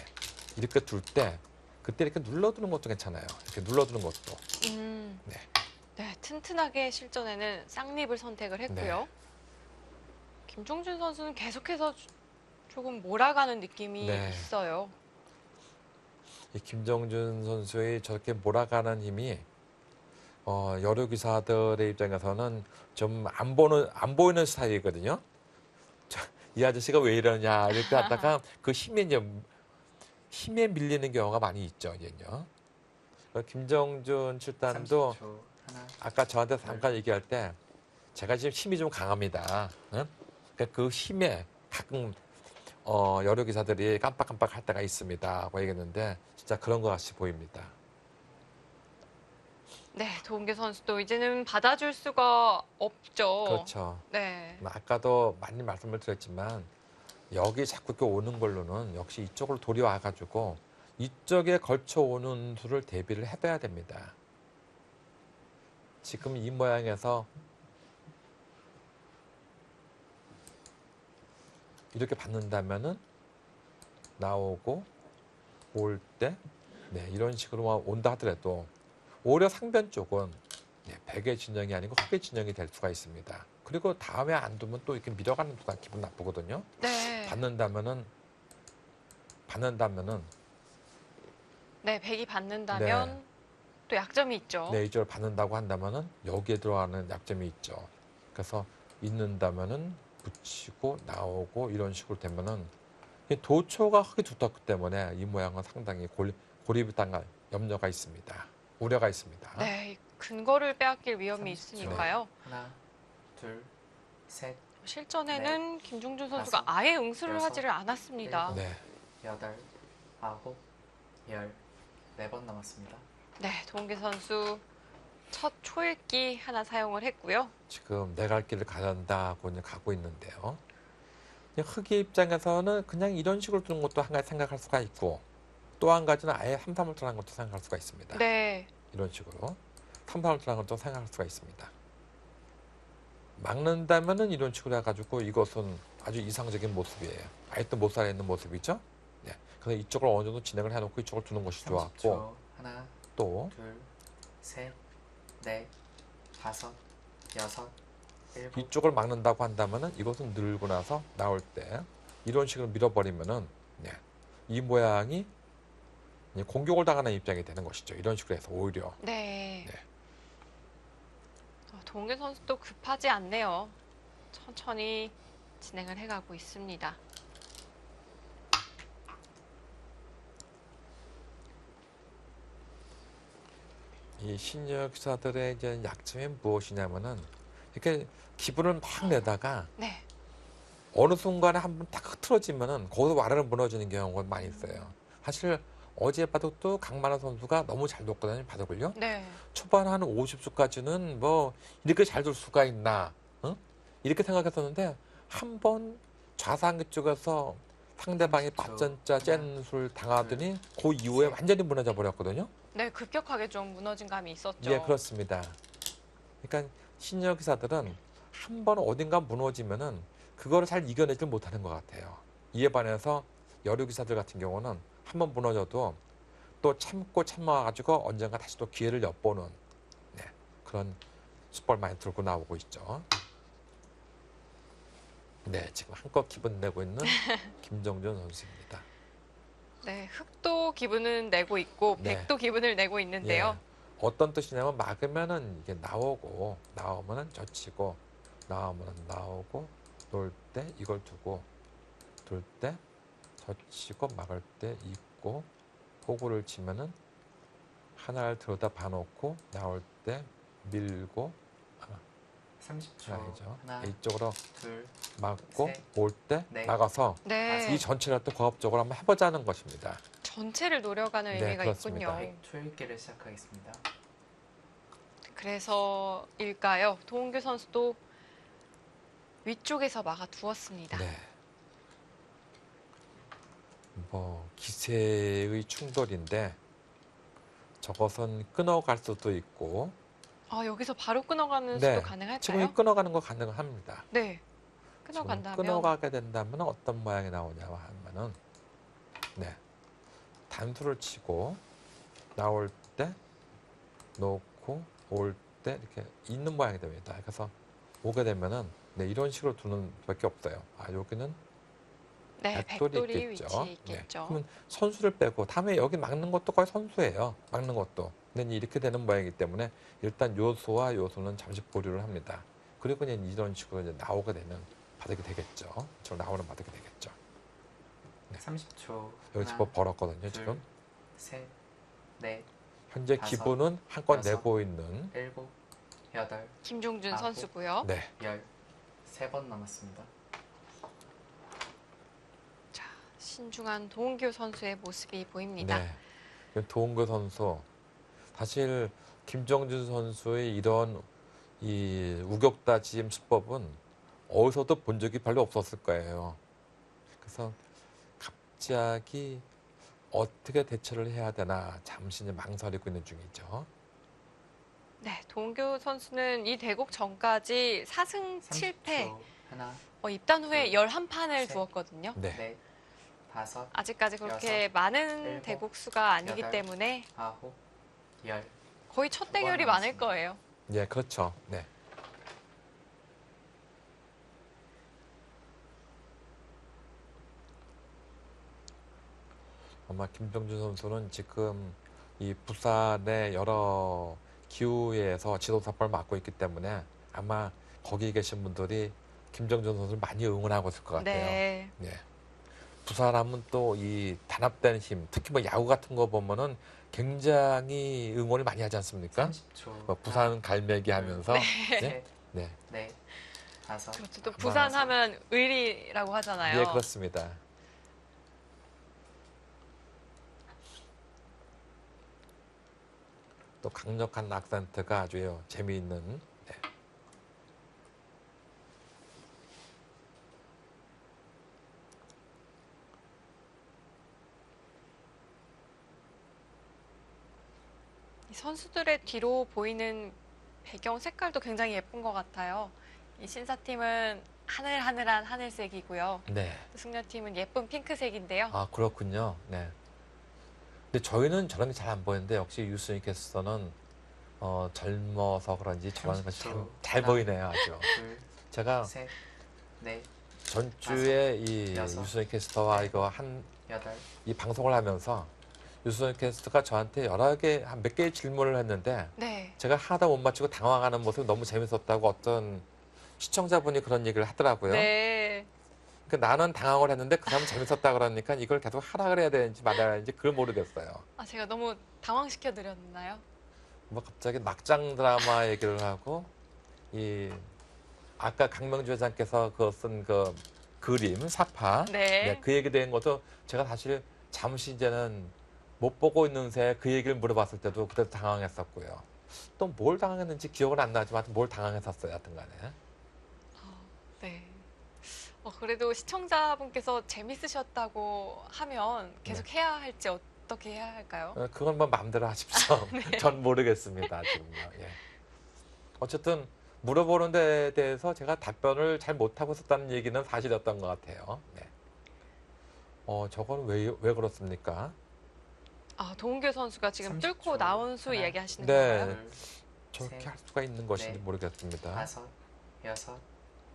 이렇게 둘 때 그때 이렇게 눌러두는 것도 괜찮아요. 이렇게 눌러두는 것도. 네. 네, 튼튼하게 실전에는 쌍립을 선택을 했고요. 네. 김종준 선수는 계속해서 조금 몰아가는 느낌이 네. 있어요. 이 김정준 선수의 저렇게 몰아가는 힘이 여류 기사들의 입장에서는 좀 안 보이는 스타일이거든요. 이 아저씨가 왜 이러냐 이렇게 하다가 그 힘에 밀리는 경우가 많이 있죠, 이제요. 김정준 출단도 30초. 하나, 아까 저한테 잠깐 얘기할 때 제가 지금 힘이 좀 강합니다. 응? 그러니까 그 힘에 가끔 여러 기사들이 깜빡깜빡 할 때가 있습니다. 고 얘기했는데 진짜 그런 것 같이 보입니다. 네, 도은계 선수도 이제는 받아줄 수가 없죠. 그렇죠. 네. 아까도 많이 말씀을 드렸지만 여기 자꾸 이렇게 오는 걸로는 역시 이쪽으로 돌이 와가지고 이쪽에 걸쳐 오는 수를 대비를 해둬야 됩니다. 지금 이 모양에서 이렇게 받는다면은 나오고 올 때 네, 이런 식으로 온다 하더라도 오히려 상변 쪽은 네, 백의 진영이 아니고 흑의 진영이 될 수가 있습니다. 그리고 다음에 안 두면 또 이렇게 밀어가는 수가 기분 나쁘거든요. 네. 받는다면은 네, 백이 받는다면 또 약점이 있죠. 네, 이쪽을 받는다고 한다면은 여기에 들어가는 약점이 있죠. 그래서 있는다면은 붙이고 나오고 이런 식으로 되면은 이 도초가 흙이 두텁기 때문에 이 모양은 상당히 고립이 당할 염려가 있습니다. 우려가 있습니다. 네, 근거를 빼앗길 위험이 30초. 있으니까요. 하나, 둘, 셋, 실전에는 김종준 선수가 다섯, 아예 응수를 여섯, 하지를 않았습니다. 네. 여덟, 아홉, 열, 4번 남았습니다. 네, 도은계 선수 첫 초읽기 하나 사용을 했고요. 지금 내 갈 길을 가는다고 이제 가고 있는데요. 흑의 입장에서는 그냥 이런 식으로 두는 것도 한 가지 생각할 수가 있고 또 한 가지는 아예 3-3을 tur하는 것도 생각할 수가 있습니다. 네, 이런 식으로 3-3을 tur하는 것도 생각할 수가 있습니다. 막는다면은 이런 식으로 해가지고 이것은 아주 이상적인 모습이에요. 아예 또 못 살아있는 모습이죠. 네. 그래서 이쪽을 어느 정도 진행을 해놓고 이쪽을 두는 것이 30초. 좋았고 하나, 또 둘, 셋, 넷, 다섯, 여섯, 일곱. 이쪽을 막는다고 한다면은 이것은 늘고 나서 나올 때 이런 식으로 밀어버리면은 네. 이 모양이 이제 공격을 당하는 입장이 되는 것이죠. 이런 식으로 해서 오히려 네. 네. 도은계 선수도 급하지 않네요. 천천히 진행을 해가고 있습니다. 이 신여 기사들의 이제 약점이 무엇이냐면은 이렇게 기분을 막 내다가 네. 어느 순간에 한번 딱 흐트러지면은 거기서 와르르 무너지는 경우가 많이 있어요. 사실 어제 바둑도 강만호 선수가 너무 잘 뒀거든요, 바둑을요. 네. 초반 한 50수까지는 뭐 이렇게 잘 둘 수가 있나, 응? 이렇게 생각했었는데 한 번 좌상기 쪽에서 상대방이 30초. 맞전자 짠술 당하더니 그 이후에 셋. 완전히 무너져 버렸거든요. 네, 급격하게 좀 무너진 감이 있었죠. 예, 그렇습니다. 그러니까 시니어 기사들은 한 번 어딘가 무너지면은 그거를 잘 이겨내질 못하는 것 같아요. 이에 반해서 여류 기사들 같은 경우는 한 번 무너져도 또 참고 참아가지고 언젠가 다시 또 기회를 엿보는 네, 그런 숯벌 많이 들고 나오고 있죠. 네, 지금 한껏 기분 내고 있는 김정준 선수입니다. 네, 흑도 기분은 내고 있고 네. 백도 기분을 내고 있는데요. 예, 어떤 뜻이냐면 막으면은 이게 나오고 나오면은 젖히고 나오면은 나오고 놀 때 이걸 두고 둘 때 젖히고 막을 때 있고 호구를 치면은 하나를 들여다 봐놓고 나올 때 밀고 30초. 아니죠. 하나, 이쪽으로 둘, 막고 셋, 올 때 넷, 나가서 네, 이 전체를 또 고압적으로 한번 해보자는 것입니다. 전체를 노려가는 네, 의미가 그렇습니다. 있군요. 초읽기를 시작하겠습니다. 그래서일까요? 도은규 선수도 위쪽에서 막아 두었습니다. 네. 뭐 기세의 충돌인데 저것은 끊어갈 수도 있고 아, 여기서 바로 끊어가는 네, 수도 가능할까요? 지금 이 끊어가는 거 가능합니다. 네, 지금 끊어간다면 끊어가게 된다면 어떤 모양이 나오냐 하면은 네, 단수를 치고 나올 때 놓고 올 때 이렇게 있는 모양이 됩니다. 그래서 오게 되면은 네, 이런 식으로 두는 밖에 없어요. 아, 여기는 네, 백돌이 백돌이 있겠죠. 위치에 네. 있겠죠. 그러면 선수를 빼고 다음에 여기 막는 것도 거의 선수예요. 막는 것도. 근데 이렇게 되는 모양이기 때문에 일단 요소와 요소는 잠시 보류를 합니다. 그리고 그냥 이런 식으로 이제 나오게 되면 바닥이 되겠죠. 저 나오는 바닥이 되겠죠. 네. 30초. 여기 하나, 집어 벌었거든요. 둘, 지금 셋, 넷, 현재 다섯, 기분은 한껏 여섯. 내고 있는 일곱, 여덟, 김종준 아홉. 선수고요. 네. 13번 남았습니다. 자, 신중한 도은규 선수의 모습이 보입니다. 네. 도은구 선수 사실 김정준 선수의 이런 이 우격다짐 수법은 어디서도 본 적이 별로 없었을 거예요. 그래서 갑자기 어떻게 대처를 해야 되나 잠시 이제 망설이고 있는 중이죠. 네, 도은규 선수는 이 대국 전까지 4승 7패 30초. 하나, 입단 후에 둘, 11판을 셋. 두었거든요. 네. 넷, 다섯, 아직까지 그렇게 많은 일곱, 대국 수가 아니기 여덟. 때문에 아홉, 열. 거의 첫 대결이 번 많을 남았습니다. 거예요. 예, 그렇죠. 네. 아마 김정준 선수는 지금 이 부산의 여러 기후에서 지도사업을 맡고 있기 때문에 아마 거기 계신 분들이 김정준 선수를 많이 응원하고 있을 것 같아요. 네. 예. 부산하면 또 이 단합된 힘, 특히 뭐 야구 같은 거 보면은 굉장히 응원을 많이 하지 않습니까? 30초. 뭐 부산 갈매기 하면서 네. 셋, 네. 넷, 다섯. 그렇죠. 또 아마- 부산 하면 의리라고 하잖아요. 예, 그렇습니다. 또 강력한 악센트가 아주 재미있는 네. 이 선수들의 뒤로 보이는 배경 색깔도 굉장히 예쁜 것 같아요. 이 신사팀은 하늘하늘한 하늘색이고요. 네. 승려팀은 예쁜 핑크색인데요. 아, 그렇군요. 네. 근데 저희는 저런 게 잘 안 보이는데 역시 유승희 캐스터는 젊어서 그런지 저런 것이 30초. 잘 하나. 보이네요, 아주. 둘, 제가 셋, 넷, 전주에 이 여섯. 유승희 캐스터와 네. 이거 여덟. 이 방송을 하면서 유승희 캐스터가 저한테 여러 개, 한 몇 개의 질문을 했는데 네. 제가 하나도 못 맞추고 당황하는 모습이 너무 재밌었다고 어떤 시청자분이 그런 얘기를 하더라고요. 네. 그 나는 당황을 했는데 그 사람은 재밌었다 그러니까 이걸 계속 하라 그래야 되는지 말아야 되는지 그걸 모르겠어요. 아, 제가 너무 당황시켜 드렸나요? 뭐 갑자기 막장 드라마 얘기를 하고 이 아까 강명주 회장께서 그 쓴 그 그림, 사파, 네. 그 얘기 된 것도 제가 사실 잠시 이제는 못 보고 있는 새 그 얘기를 물어봤을 때도 그때 당황했었고요. 또 뭘 당황했는지 기억은 안 나지만 뭘 당황했었어요, 하여튼 간에. 네. 그래도 시청자분께서 재밌으셨다고 하면 계속 네. 해야 할지 어떻게 해야 할까요? 그건 뭐 마음대로 하십시오. 네. 전 모르겠습니다, 지금요. 예. 어쨌든 물어보는 데에 대해서 제가 답변을 잘 못하고 있었다는 얘기는 사실이었던 것 같아요. 네. 저건 왜 그렇습니까? 도은교 선수가 지금 30초. 뚫고 나온 수 하나, 얘기하시는 네. 건가요? 둘, 저렇게 셋, 할 수가 있는 것인지 넷, 모르겠습니다. 5, 6,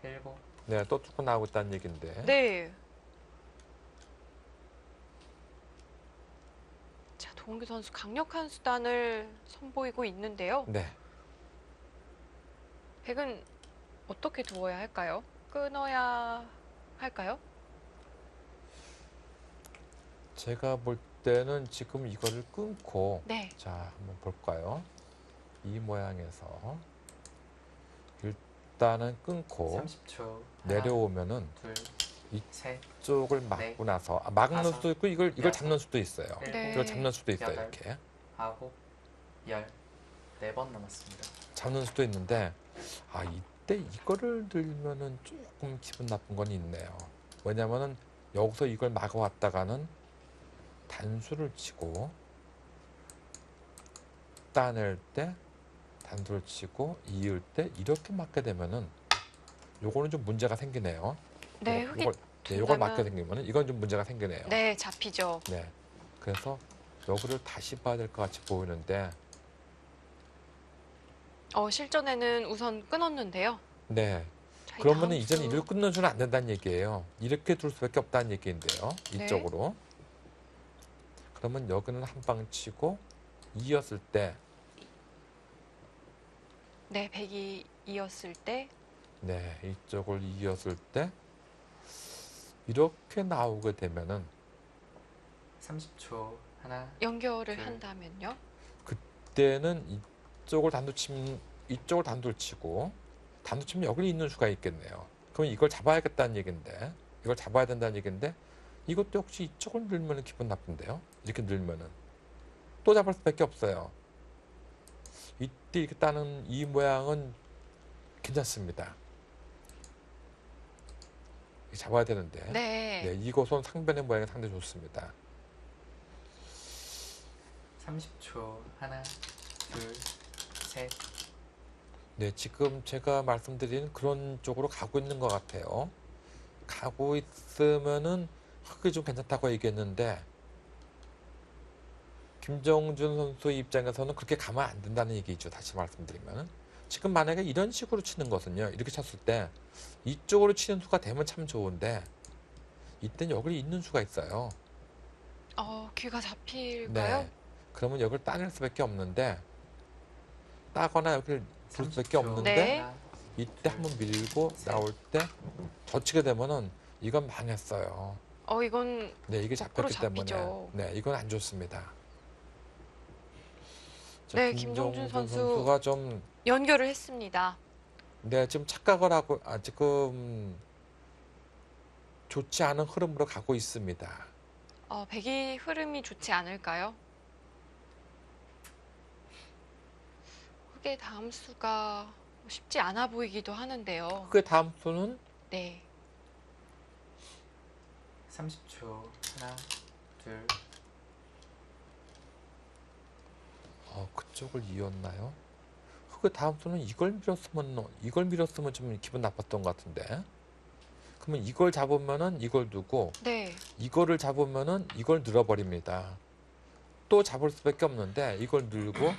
7. 네, 또 뚫고 나오고 있다는 얘기인데. 네. 자, 도은교 선수 강력한 수단을 선보이고 있는데요. 네. 백은 어떻게 두어야 할까요? 끊어야 할까요? 제가 볼 때는 지금 이거를 끊고, 네. 자, 한번 볼까요? 이 모양에서 일단은 끊고 30초. 내려오면은 둘, 이 셋, 쪽을 막고 나서 막는 다섯, 수도 있고 이걸 여섯, 잡는 수도 있어요. 네. 이걸 잡는 수도 있어요. 여덟. 이렇게 9, 10. 4번 남았습니다. 잡는 수도 있는데 이때 이거를 들면은 조금 기분 나쁜 건 있네요. 왜냐면은 여기서 이걸 막아왔다가는 단수를 치고 따낼 때 단수를 치고 이을 때 이렇게 맞게 되면은 요거는 좀 문제가 생기네요. 네, 흙이 요걸 맞게 둔다면- 생기면은 이건 좀 문제가 생기네요. 네, 잡히죠. 네. 그래서 여기를 다시 봐야 될 것 같이 보이는데, 실전에는 우선 끊었는데요. 네. 자, 그러면은 다음 이제는 수- 이를 끊는 수는 안 된다는 얘기예요. 이렇게 둘 수밖에 없다는 얘기인데요. 네. 이쪽으로. 그러면 여기는 한 방 치고 이었을 때, 네, 백이 이었을 때 네, 이쪽을 이었을 때 이렇게 나오게 되면은 30초. 하나, 연결을 네. 한다면요. 그때는 이쪽을 단도를 치고 단도 치면 여기 있는 수가 있겠네요. 그럼 이걸 잡아야겠다는 얘기인데, 이걸 잡아야 된다는 얘기인데, 이것도 혹시 이쪽을 늘면 기분 나쁜데요? 이렇게 늘면은 또 잡을 수밖에 없어요. 이때 이렇게 따는 이 모양은 괜찮습니다. 이거 잡아야 되는데, 네. 이곳은 상변의 모양이 상당히 좋습니다. 30초. 하나, 둘, 셋. 네, 지금 제가 말씀드린 그런 쪽으로 가고 있는 것 같아요. 가고 있으면은 흙이 좀 괜찮다고 얘기했는데, 김정준 선수 입장에서는 그렇게 가면 안 된다는 얘기죠. 다시 말씀드리면. 지금 만약에 이런 식으로 치는 것은요, 이렇게 쳤을 때 이쪽으로 치는 수가 되면 참 좋은데, 이때는 여기 있는 수가 있어요. 귀가 잡힐까요? 네. 그러면 여기를 따낼 수밖에 없는데, 따거나 여기를 둘 수밖에 30초. 없는데, 네. 하나, 이때 한번 밀고 셋. 나올 때 젖히게 되면은 이건 망했어요. 이건 네, 이게 거꾸로 잡혔기 때문에. 잡히죠. 네, 이건 안 좋습니다. 자, 네, 김정준 김정준 선수. 선수가 좀, 연결을 했습니다. 네, 지금 착각을 하고, 지금 좋지 않은 흐름으로 가고 있습니다. 백이 흐름이 좋지 않을까요? 흙의 다음 수가 쉽지 않아 보이기도 하는데요. 그 다음 수는 네. 30초. 하나, 둘, 그쪽을 이었나요? 그 다음 수는 이걸 밀었으면 좀 기분 나빴던 것 같은데. 그러면 이걸 잡으면은 이걸 두고, 네. 이거를 잡으면은 이걸 늘어버립니다. 또 잡을 수밖에 없는데 이걸 늘고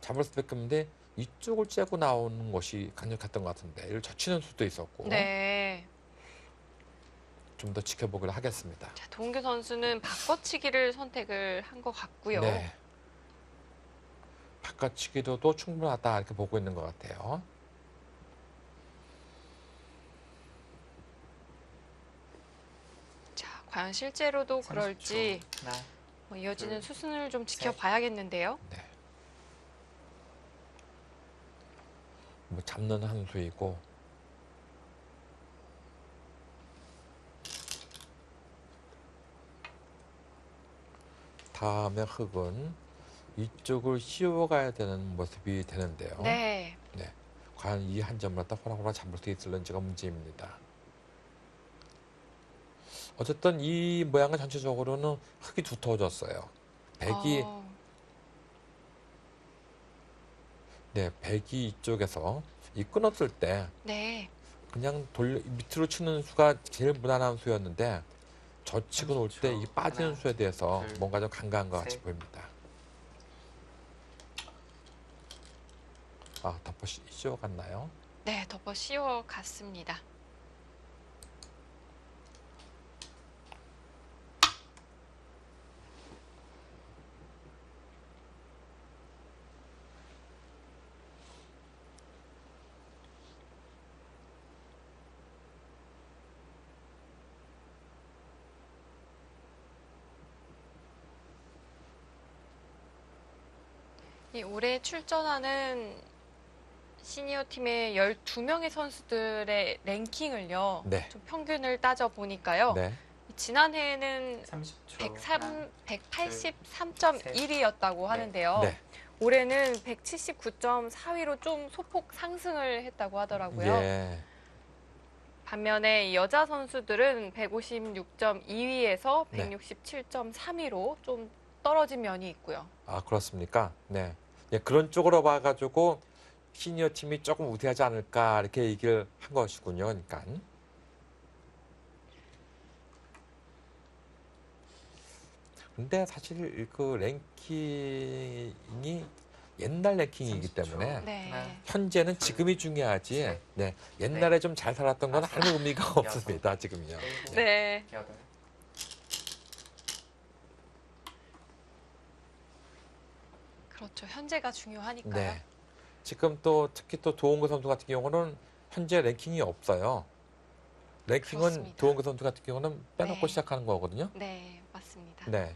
잡을 수밖에 없는데 이쪽을 째고 나오는 것이 강력했던 것 같은데 이걸 젖히는 수도 있었고 네. 좀 더 지켜보기로 하겠습니다. 자, 동규 선수는 바꿔치기를 선택을 한 것 같고요. 네. 바깥치기로도 충분하다 이렇게 보고 있는 것 같아요. 자, 과연 실제로도 30초. 그럴지 하나, 이어지는 둘, 수순을 좀 지켜봐야겠는데요. 네. 뭐 잡는 한 수이고 다음에 흙은 이쪽을 씌워가야 되는 모습이 되는데요. 네. 네. 과연 이 한 점을 갖다 호락호락 잡을 수 있을는지가 문제입니다. 어쨌든 이 모양은 전체적으로는 흙이 두터워졌어요. 백이 어, 네, 백이 이쪽에서 이 끊었을 때 네. 그냥 밑으로 치는 수가 제일 무난한 수였는데 젖히고 놓을 때 이 30초. 빠지는 하나, 수에 대해서 둘, 뭔가 좀 간과한 것 같이 셋. 보입니다. 아, 덮어 씌워갔나요? 네, 덮어 씌워 갔습니다. 이 올해 출전하는 시니어 팀의 12명의 선수들의 랭킹을요. 네. 좀 평균을 따져 보니까요. 네. 지난해에는 30초. 183.1이었다고 하는데요. 네. 올해는 179.4위로 좀 소폭 상승을 했다고 하더라고요. 예. 반면에 이 여자 선수들은 156.2위에서 네. 167.3위로 좀 떨어진 면이 있고요. 아, 그렇습니까? 네. 예, 그런 쪽으로 봐가지고 시니어 팀이 조금 우세하지 않을까 이렇게 얘기를 한 것이군요. 그러니까. 근데 사실 그 랭킹이 옛날 랭킹이기 30초. 때문에 네. 하나, 현재는 둘, 지금이 중요하지. 셋, 네. 옛날에 좀 잘 살았던 건 다섯, 아무 의미가 여섯, 없습니다. 지금요. 일곱, 네. 여덟. 그렇죠. 현재가 중요하니까요. 네. 지금 또 특히 또 도원구 선수 같은 경우는 현재 랭킹이 없어요. 랭킹은 그렇습니다. 도원구 선수 같은 경우는 빼놓고 네. 시작하는 거거든요. 네, 맞습니다. 네.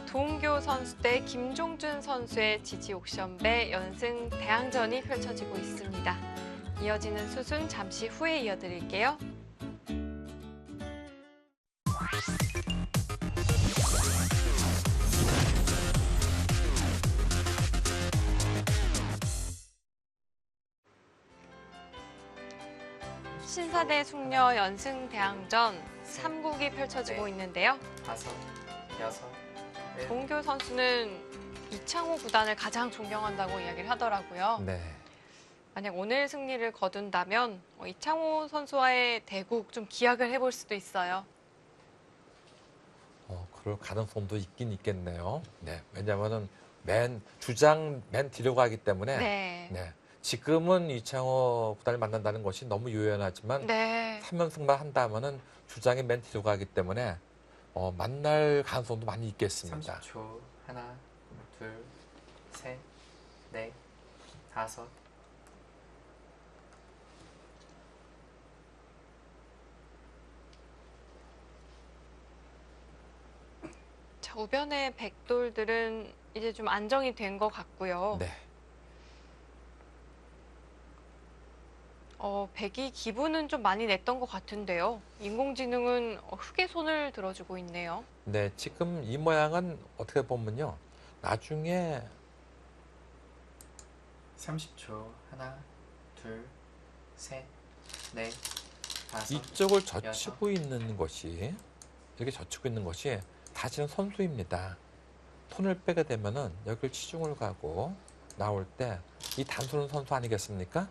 도은교 선수 대 김종준 선수의 지지 옥션배 연승 대항전이 펼쳐지고 있습니다. 이어지는 수순 잠시 후에 이어드릴게요. 신사대 숙녀 연승 대항전 3국이 펼쳐지고 네. 있는데요. 다섯, 여섯, 일곱. 도은교 선수는 이창호 구단을 가장 존경한다고 이야기를 하더라고요. 네. 만약 오늘 승리를 거둔다면 이창호 선수와의 대국 좀 기약을 해볼 수도 있어요. 그럴 가능성도 있긴 있겠네요. 네. 왜냐면은 주장 맨 뒤로 가기 때문에 네. 네. 지금은 이창호 구단을 만난다는 것이 너무 유연하지만 네. 3연승만 한다면은 주장이 맨 뒤로 가기 때문에 만날 가능성도 많이 있겠습니다. 30초. 하나, 둘, 셋, 넷, 다섯. 자, 우변의 백돌들은 이제 좀 안정이 된 것 같고요. 네. 백이 기분은 좀 많이 냈던 것 같은데요. 인공지능은 흙에 손을 들어주고 있네요. 네, 지금 이 모양은 어떻게 보면요. 나중에 30초. 하나, 둘, 셋, 넷, 다섯. 이쪽을 젖히고 있는 것이 이렇게 젖히고 있는 것이 사실은 선수입니다. 손을 빼게 되면은 여기를 치중을 가고 나올 때 이 단수는 선수 아니겠습니까?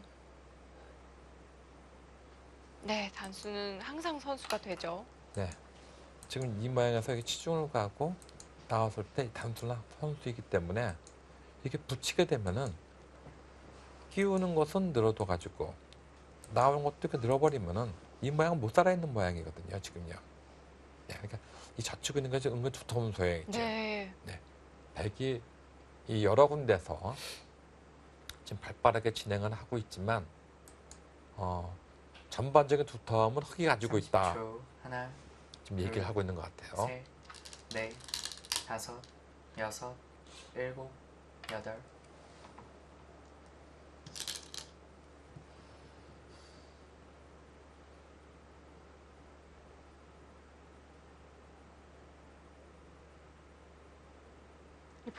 네, 단수는 항상 선수가 되죠. 네. 지금 이 모양에서 이렇게 치중을 가고 나왔을 때 단수는 선수이기 때문에 이렇게 붙이게 되면은 끼우는 것은 늘어도 가지고 나오는 것도 이렇게 늘어버리면은 이 모양은 못 살아있는 모양이거든요, 지금요. 네, 그러니까 이 젖히고 있는 것이 은근 두터운 소양이죠. 네. 백이 이 여러 군데서 지금 발빠르게 진행을 하고 있지만 전반적인 두터움은 흙이 가지고 있다. 30초. 하나, 지금 얘기를 하고 있는 것 같아요. 셋, 넷, 다섯, 여섯, 일곱, 여덟.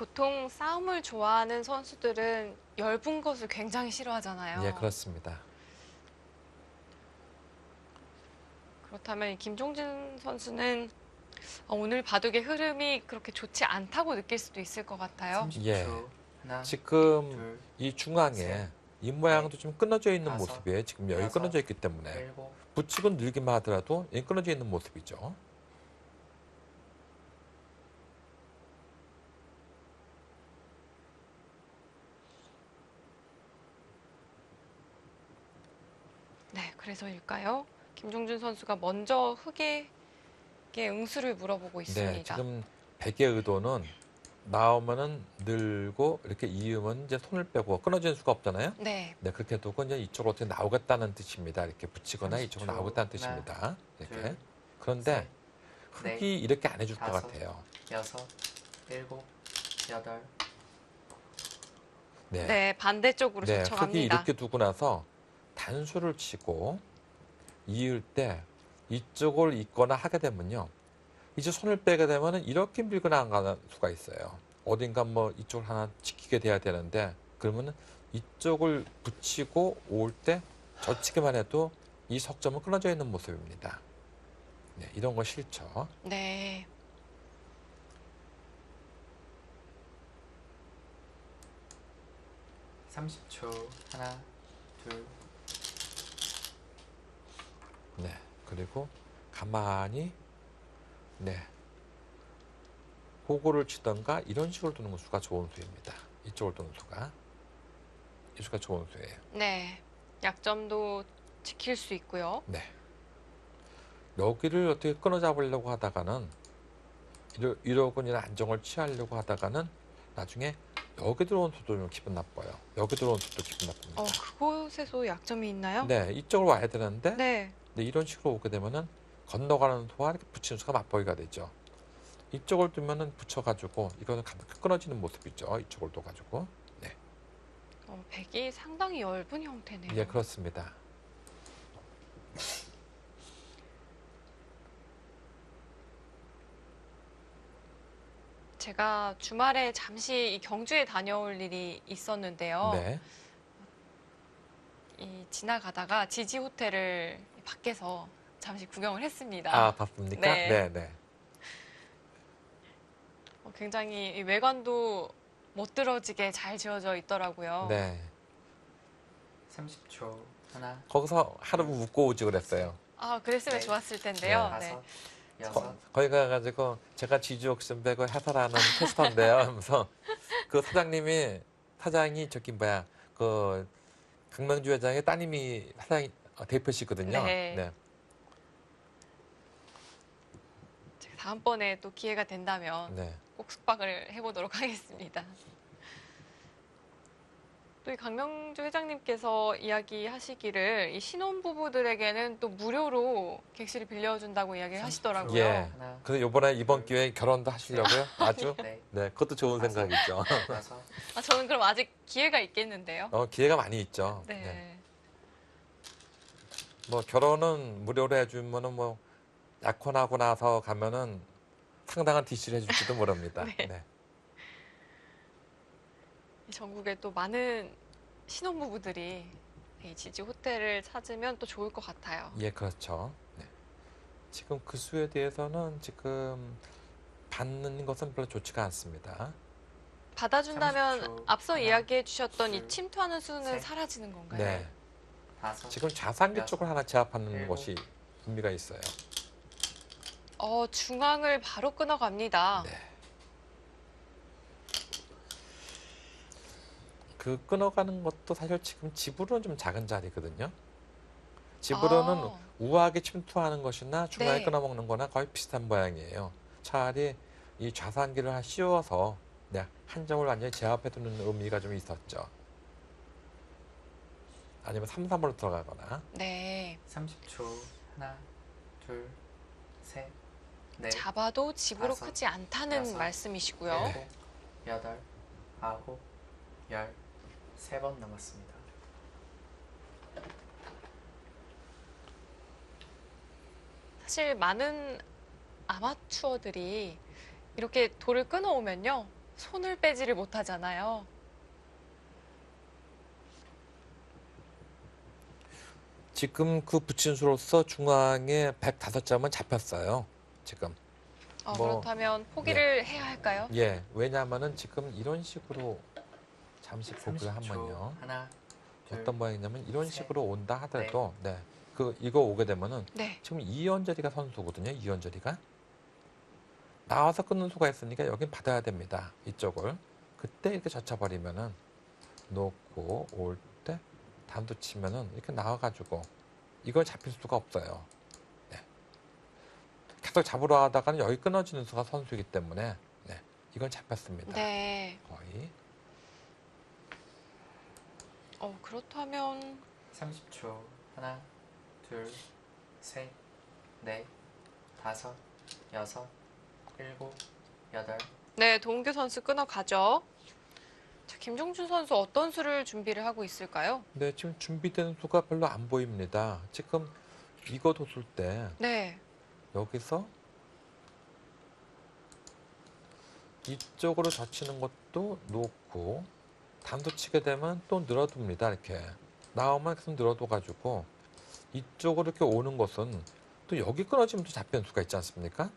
보통 싸움을 좋아하는 선수들은 엷은 것을 굉장히 싫어하잖아요. 예, 그렇습니다. 그렇다면 이 김종진 선수는 오늘 바둑의 흐름이 그렇게 좋지 않다고 느낄 수도 있을 것 같아요. 30초. 예. 하나, 지금 둘, 이 중앙에 셋, 이 모양도 좀 끊어져 있는 다섯, 모습이에요. 지금 여기 여섯, 끊어져 있기 때문에 일곱, 붙이고 늘기만 하더라도 이 끊어져 있는 모습이죠. 네, 그래서일까요? 김종준 선수가 먼저 흑에게 응수를 물어보고 있습니다. 네, 지금 백의 의도는 나오면은 늘고 이렇게 이으면 이제 손을 빼고 끊어질 수가 없잖아요. 네, 네, 그렇게 두고 이제 이쪽으로 어떻게 나오겠다는 뜻입니다. 이렇게 붙이거나 30초. 이쪽으로 나오겠다는 하나, 뜻입니다. 이렇게. 둘, 그런데 셋, 넷, 흑이 이렇게 안 해줄 것 다섯, 같아요. 여섯, 일곱, 여덟, 네, 네, 반대쪽으로 네, 흑이 젖혀갑니다. 이렇게 두고 나서 단수를 치고 이을 때 이쪽을 잇거나 하게 되면요. 이제 손을 빼게 되면은 이렇게 밀고 나가는 수가 있어요. 어딘가 뭐 이쪽을 하나 지키게 돼야 되는데 그러면은 이쪽을 붙이고 올 때 젖히기만 해도 이 석점은 끊어져 있는 모습입니다. 네, 이런 거 싫죠. 네, 30초. 하나, 둘, 네, 그리고 가만히 네 호구를 치던가 이런 식으로 두는 수가 좋은 수입니다. 이쪽을 두는 수가 이 수가 좋은 수예요. 네. 약점도 지킬 수 있고요. 네. 여기를 어떻게 끊어잡으려고 하다가는 이러고는 안정을 취하려고 하다가는 나중에 여기 들어온 수도 좀 기분 나빠요. 여기 들어온 수도 기분 나쁩니다. 그곳에서 약점이 있나요? 네, 이쪽으로 와야 되는데 네. 네, 이런 식으로 오게 되면은 건너가는 수와 이렇게 붙이는 수가 맞보기가 되죠. 이쪽을 두면은 붙여가지고 이거는 가볍게 끊어지는 모습이죠. 이쪽을 둬가지고. 네, 백이 상당히 엷은 형태네요. 예, 그렇습니다. 제가 주말에 잠시 이 경주에 다녀올 일이 있었는데요. 네, 이 지나가다가 지지 호텔을 밖에서 잠시 구경을 했습니다. 아, 봤습니까? 네. 네, 네. 굉장히 이 외관도 멋들어지게 잘 지어져 있더라고요. 네. 30초. 하나, 거기서 하루 묵고 오지 그랬어요. 그랬으면 네. 좋았을 텐데요. 다섯, 네. 여섯, 거기 가가지고 제가 지주 옥션 배구 해설하는 캐스터인데요. 하면서 그 사장이 저기 뭐야 그 강명주 회장의 따님이 사장이 대표시거든요. 네. 제가 다음번에 또 기회가 된다면 네. 꼭 숙박을 해보도록 하겠습니다. 또 이 강명주 회장님께서 이야기하시기를 이 신혼부부들에게는 또 무료로 객실을 빌려준다고 이야기하시더라고요. 예. 하나, 그래서 이번 기회에 결혼도 하시려고요? 아주? 넷, 네, 그것도 좋은 다섯. 생각이죠. 여섯, 저는 그럼 아직 기회가 있겠는데요. 기회가 많이 있죠. 네. 네. 뭐 결혼은 무료로 해주면은 뭐 약혼하고 나서 가면은 상당한 DC를 해줄지도 모릅니다. 네. 네. 이 전국에 또 많은 신혼부부들이 이 지지 호텔을 찾으면 또 좋을 것 같아요. 예, 그렇죠. 네. 지금 그 수에 대해서는 지금 받는 것은 별로 좋지가 않습니다. 받아준다면 30초. 앞서 하나, 이야기해 주셨던 이 둘, 침투하는 수는 셋. 사라지는 건가요? 네. 다섯, 지금 자산기 여섯, 쪽을 하나 제압하는 일곱. 것이 의미가 있어요. 중앙을 바로 끊어갑니다. 네. 그 끊어가는 것도 사실 지금 집으로는 좀 작은 자리거든요. 집으로는 아. 우아하게 침투하는 것이나 중앙에 네. 끊어먹는 거나 거의 비슷한 모양이에요. 차라리 이 좌상기를 씌워서 네, 한 점을 완전히 제압해두는 의미가 좀 있었죠. 아니면 3-3으로 들어가거나. 네. 30초. 하나, 둘, 셋, 넷, 잡아도 집으로 다섯, 크지 않다는 여섯, 말씀이시고요. 네. 일곱, 여덟, 아홉, 열. 3번 남았습니다. 사실 많은 아마추어들이 이렇게 돌을 끊어오면요. 손을 빼지를 못하잖아요. 지금 그 붙인 수로서 중앙에 105점은 잡혔어요. 지금. 뭐, 그렇다면 포기를 해야 할까요? 예, 왜냐하면은 지금 이런 식으로 잠시 보기를 30초. 하면요. 하나, 둘, 어떤 모양이냐면 이런 셋, 식으로 온다 하더라도 이거 오게 되면은 네. 지금 이연절이가 선수거든요. 이연절이가 나와서 끊는 수가 있으니까 여긴 받아야 됩니다. 이쪽을 그때 이렇게 젖혀버리면은 놓고 올 때 단도 치면은 이렇게 나와가지고 이걸 잡힐 수가 없어요. 네. 계속 잡으러 하다가는 여기 끊어지는 수가 선수이기 때문에 이건 잡혔습니다. 네. 거의. 그렇다면 30초. 하나, 둘, 셋, 넷, 다섯, 여섯, 일곱, 여덟. 네, 도은규 선수 끊어가죠. 자, 김종준 선수 어떤 수를 준비를 하고 있을까요? 네, 지금 준비된 수가 별로 안 보입니다. 지금 이거 뒀을 때 네. 여기서 이쪽으로 젖히는 것도 놓고 단도 치게 되면 또 늘어둡니다. 이렇게 나오면 계속 늘어둬가지고 이쪽으로 이렇게 오는 것은 또 여기 끊어지면 또 잡히는 수가 있지 않습니까?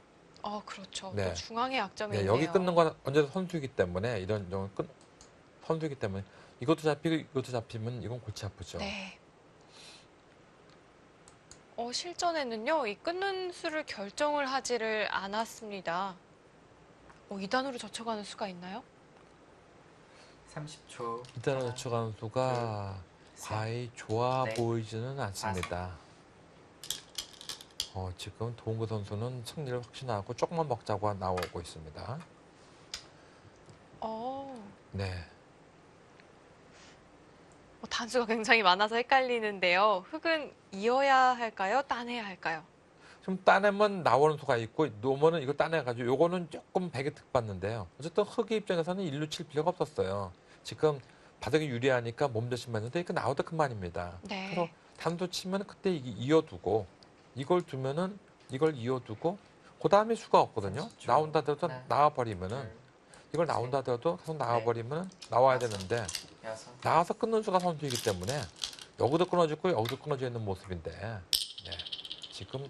그렇죠. 네. 또 중앙의 약점이 네, 있네요. 여기 끊는 건 언제나 선수이기 때문에 이런 선수이기 때문에 이것도 잡히고 이것도 잡히면 이건 골치 아프죠. 네. 실전에는요, 이 끊는 수를 결정을 하지를 않았습니다. 2단으로 젖혀가는 수가 있나요? 30초. 일단은 하나, 젖혀가는 수가 셋, 과히 좋아 넷, 보이지는 않습니다. 지금 도은구 선수는 승리를 확신하고 조금만 먹자고 나오고 있습니다. 네. 단수가 굉장히 많아서 헷갈리는데요. 흙은 이어야 할까요? 따내야 할까요? 좀 따내면 나오는 수가 있고 놓으면은 이거 따내가지고 요거는 조금 백에 득받는데요. 어쨌든 흑의 입장에서는 일루 칠 필요가 없었어요. 지금 바닥이 유리하니까 몸조심 맞는데 이거 나오다 그만입니다. 네. 그래서 단도 치면 그때 이게 이어두고 이걸 두면은 이걸 이어두고 그 다음에 수가 없거든요. 30초. 나온다 하더라도 하나, 나와버리면은 둘, 이걸 나온다 하더라도 계속 나와버리면 나와야 되는데 여섯. 나와서 끊는 수가 선수이기 때문에 여기도 끊어지고 여기도 끊어져 있는 모습인데 지금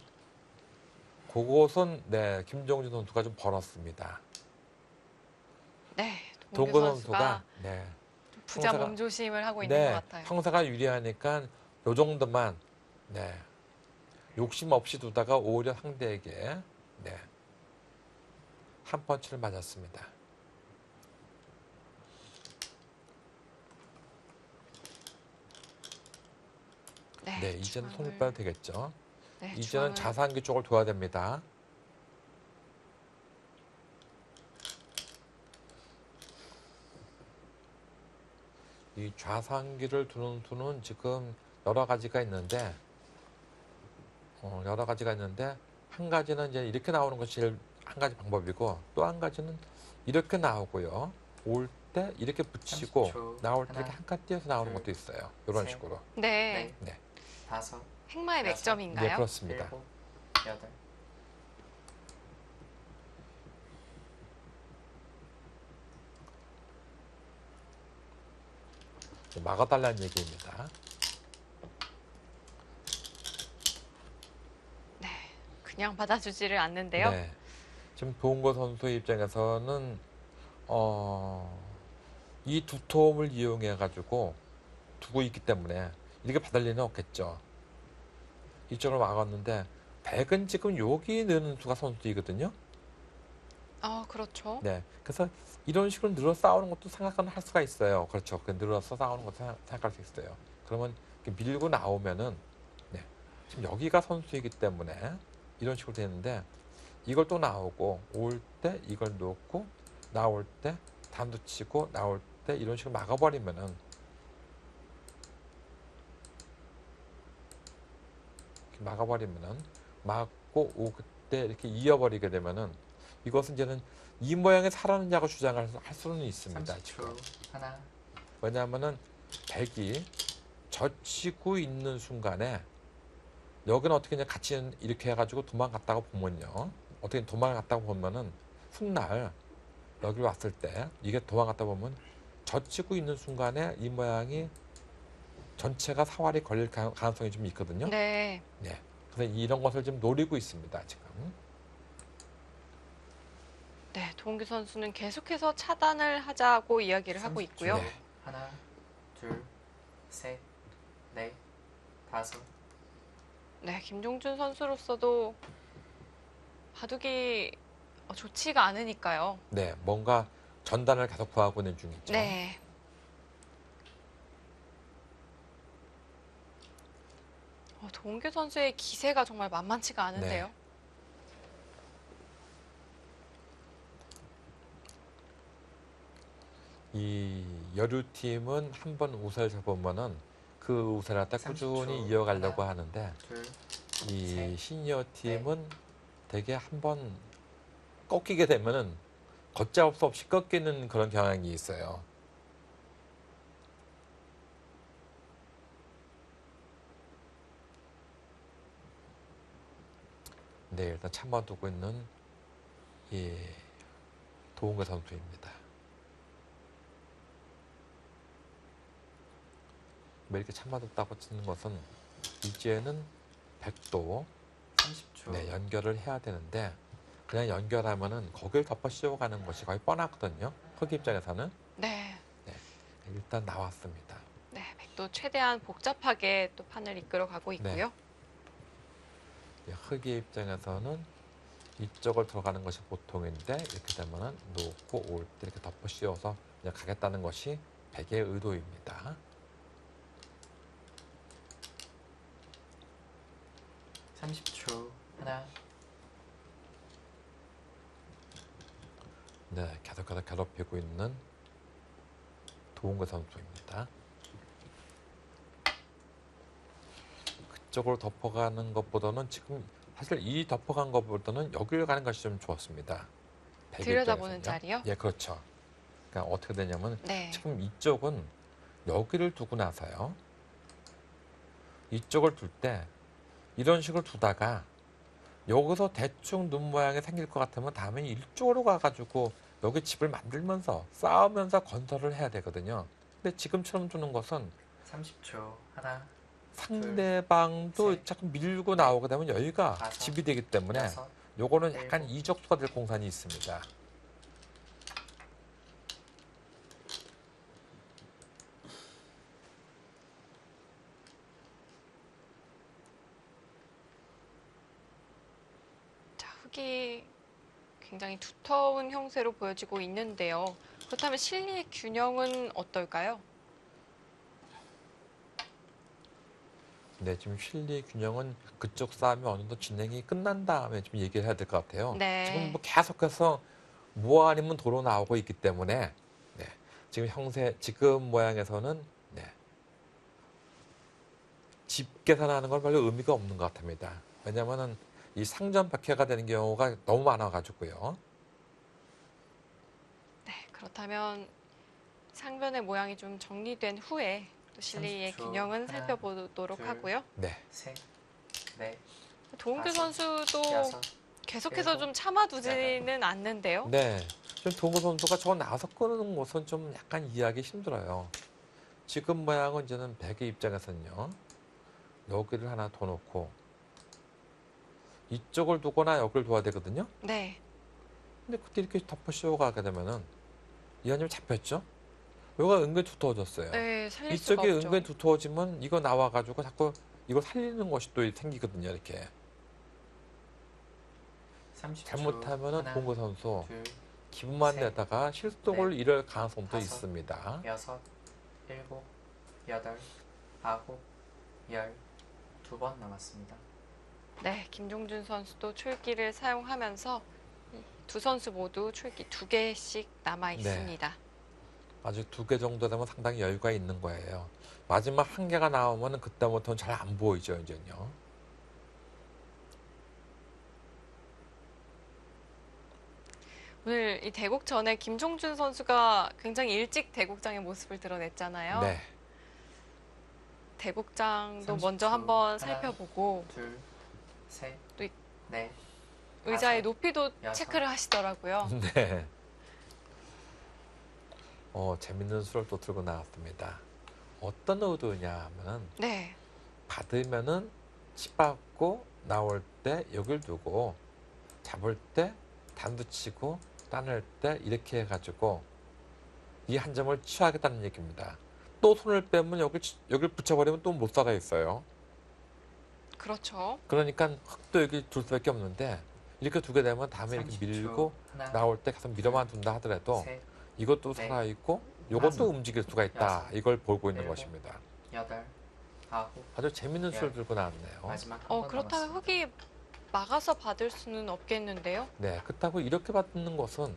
그것은 김정준 선수가 좀 벌었습니다. 네. 동구 동규 선수가 부자 형사가- 몸조심을 하고 있는 것 같아요. 형사가 유리하니까 요 정도만 욕심 없이 두다가 오히려 상대에게 한 펀치를 맞았습니다. 이제는 손을 빼도 되겠죠. 네, 이제는 중앙을- 자산기 쪽을 둬야 됩니다. 이 좌상기를 두는 수는 지금 여러 가지가 있는데 한 가지는 이제 이렇게 나오는 것이 제일 한 가지 방법이고 또 한 가지는 이렇게 나오고요. 올 때 이렇게 붙이고 30초. 나올 때 하나, 이렇게 한 칸 띄어서 나오는 둘, 것도 있어요. 이런 셋. 식으로. 네. 다섯, 행마의 여섯. 맥점인가요? 그렇습니다. 일곱, 여덟. 막아달라는 얘기입니다. 그냥 받아주지를 않는데요. 지금 도은거 선수의 입장에서는 이 두툼을 이용해 가지고 두고 있기 때문에 이렇게 받을 리는 없겠죠. 이쪽을 막았는데 백은 지금 여기 넣는 수가 선수이거든요. 그렇죠. 그래서 이런 식으로 늘어 싸우는 것도 생각은 할 수가 있어요. 그렇죠. 늘어서 싸우는 것도 생각할 수 있어요. 그러면 이렇게 밀고 나오면은 지금 여기가 선수이기 때문에 이런 식으로 되는데 이걸 또 나오고 올 때 이걸 놓고 나올 때 단도 치고 나올 때 이런 식으로 막아버리면은 막고 오 그때 이렇게 이어버리게 되면은 이것은 이제는 이 모양의 살아느냐고 주장할 수는 있습니다. 30초. 하나, 왜냐하면은 백이 젖히고 있는 순간에 여기는 어떻게 그냥 같이 이렇게 해가지고 도망갔다고 보면요. 어떻게 도망갔다고 보면은 훗날 여기 왔을 때 이게 도망갔다 보면 젖히고 있는 순간에 이 모양이 전체가 사활이 걸릴 가능성이 좀 있거든요. 네. 네. 그래서 이런 것을 좀 노리고 있습니다, 지금. 네, 도은규 선수는 계속해서 차단을 하자고 이야기를 하고 30초. 있고요. 네. 하나, 둘, 셋, 넷, 다섯. 네, 김종준 선수로서도 바둑이 좋지가 않으니까요. 네, 뭔가 전단을 계속 구하고 있는 중이죠. 네. 도은규 선수의 기세가 정말 만만치가 않은데요. 네. 이 여류팀은 한 번 우세를 잡으면은 그 우세를 갖다 30초. 꾸준히 이어가려고 하나, 하는데 둘, 이 셋, 시니어 팀은 되게 한 번 꺾이게 되면은 걷잡을 수 없이 꺾이는 그런 경향이 있어요. 네, 일단 참아두고 있는 이 도은거 선수입니다. 왜 이렇게 참아뒀다고 치는 것은 이제는 100도 30초. 네, 연결을 해야 되는데 그냥 연결하면은 거길 덮어 씌워가는 것이 거의 뻔하거든요. 흑 입장에서는. 네. 일단 나왔습니다. 네, 백도 최대한 복잡하게 또 판을 이끌어가고 있고요. 흑의 입장에서는 이쪽을 들어가는 것이 보통인데 이렇게 되면은 놓고 올 때 이렇게 덮어 씌워서 그냥 가겠다는 것이 백의 의도입니다. 30초. 하나, 네, 계속해서 괴롭히고 있는 도은거 선수입니다. 그쪽으로 덮어가는 것보다는 지금 사실 이 덮어간 것보다는 여기를 가는 것이 좀 좋았습니다. 백의 들여다보는 입장에서는요. 자리요? 예, 그렇죠. 그러니까 어떻게 되냐면 네. 지금 이쪽은 여기를 두고 나서요. 이쪽을 둘 때 이런 식으로 두다가 여기서 대충 눈 모양이 생길 것 같으면 다음에 이쪽으로 가가지고 여기 집을 만들면서 싸우면서 건설을 해야 되거든요. 근데 지금처럼 두는 것은 30초. 하나, 상대방도 셋, 자꾸 밀고 나오게 되면 여기가 다섯, 집이 되기 때문에 여섯. 요거는 약간 일곱. 이적수가 될 공산이 있습니다. 자, 흑이 굉장히 두터운 형태로 보여지고 있는데요. 그렇다면 실리의 균형은 어떨까요? 네, 지금 실리 균형은 그쪽 싸움이 어느 정도 진행이 끝난 다음에 좀 얘기를 해야 될 것 같아요. 네. 지금 뭐 계속해서 뭐 아니면 도로 나오고 있기 때문에 네, 지금 지금 모양에서는 네, 집 계산하는 건 별로 의미가 없는 것 같습니다. 왜냐하면은 이 상전 박해가 되는 경우가 너무 많아가지고요. 네, 그렇다면 상변의 모양이 좀 정리된 후에 또 실리의 30초. 균형은 하나, 살펴보도록 둘. 하고요. 네, 셋, 넷, 도은규 다섯, 선수도 여섯. 계속해서 일곱, 좀 참아두지는 않는데요. 네. 지금 동구 선수가 저거 나와서 끄는 것은 좀 약간 이해하기 힘들어요. 지금 모양은 이제는 백의 입장에서는요. 여기를 하나 더 놓고 이쪽을 두거나 여기를 둬야 되거든요. 네. 근데 그때 이렇게 덮어 씌워가게 되면은 이한님 잡혔죠? 여기가 은근히 두터워졌어요. 네, 살릴 수가 이쪽이 없죠. 은근히 두터워지면 이거 나와가지고 자꾸 이거 살리는 것이 또 생기거든요. 이렇게 30초. 잘못하면은 하나, 동구 선수 둘, 기분만 셋, 내다가 실속을 넷, 잃을 가능성도 다섯. 있습니다. 여섯, 일곱, 여덟, 아홉, 열. 2번 남았습니다. 네, 김종준 선수도 출기를 사용하면서 이 두 선수 모두 출기 2개씩 남아 있습니다. 아직 2개 정도 되면 상당히 여유가 있는 거예요. 마지막 1개가 나오면 그때부터는 잘 안 보이죠, 이제는요. 오늘 이 대국 전에 김종준 선수가 굉장히 일찍 대국장의 모습을 드러냈잖아요. 네. 대국장도 30초. 먼저 한번 하나, 살펴보고 둘, 셋, 또 이- 넷, 의자의 다섯, 높이도 여섯. 체크를 하시더라고요. 네. 재밌는 수를 또 들고 나왔습니다. 어떤 의도냐 하면은 네. 받으면은 치받고 나올 때 여길 두고 잡을 때 단두 치고 따낼 때 이렇게 해가지고 이 한 점을 취하겠다는 얘기입니다. 또 손을 빼면 여길 붙여버리면 또 못 살아 있어요. 그렇죠. 그러니까 흙도 여기 둘 수밖에 없는데 이렇게 두게 되면 다음에 이렇게 30초. 밀고 하나, 나올 때 계속 밀어만 둔다 하더라도 셋, 이것도 넷, 살아 있고 이것도 다섯, 움직일 수가 있다. 여섯, 이걸 보고 있는 일곱, 것입니다. 여덟, 아홉, 아주 재밌는 수를 열. 들고 나왔네요. 마지막 한 번 그렇다면 남았습니다. 흙이 막아서 받을 수는 없겠는데요. 네, 그렇다고 이렇게 받는 것은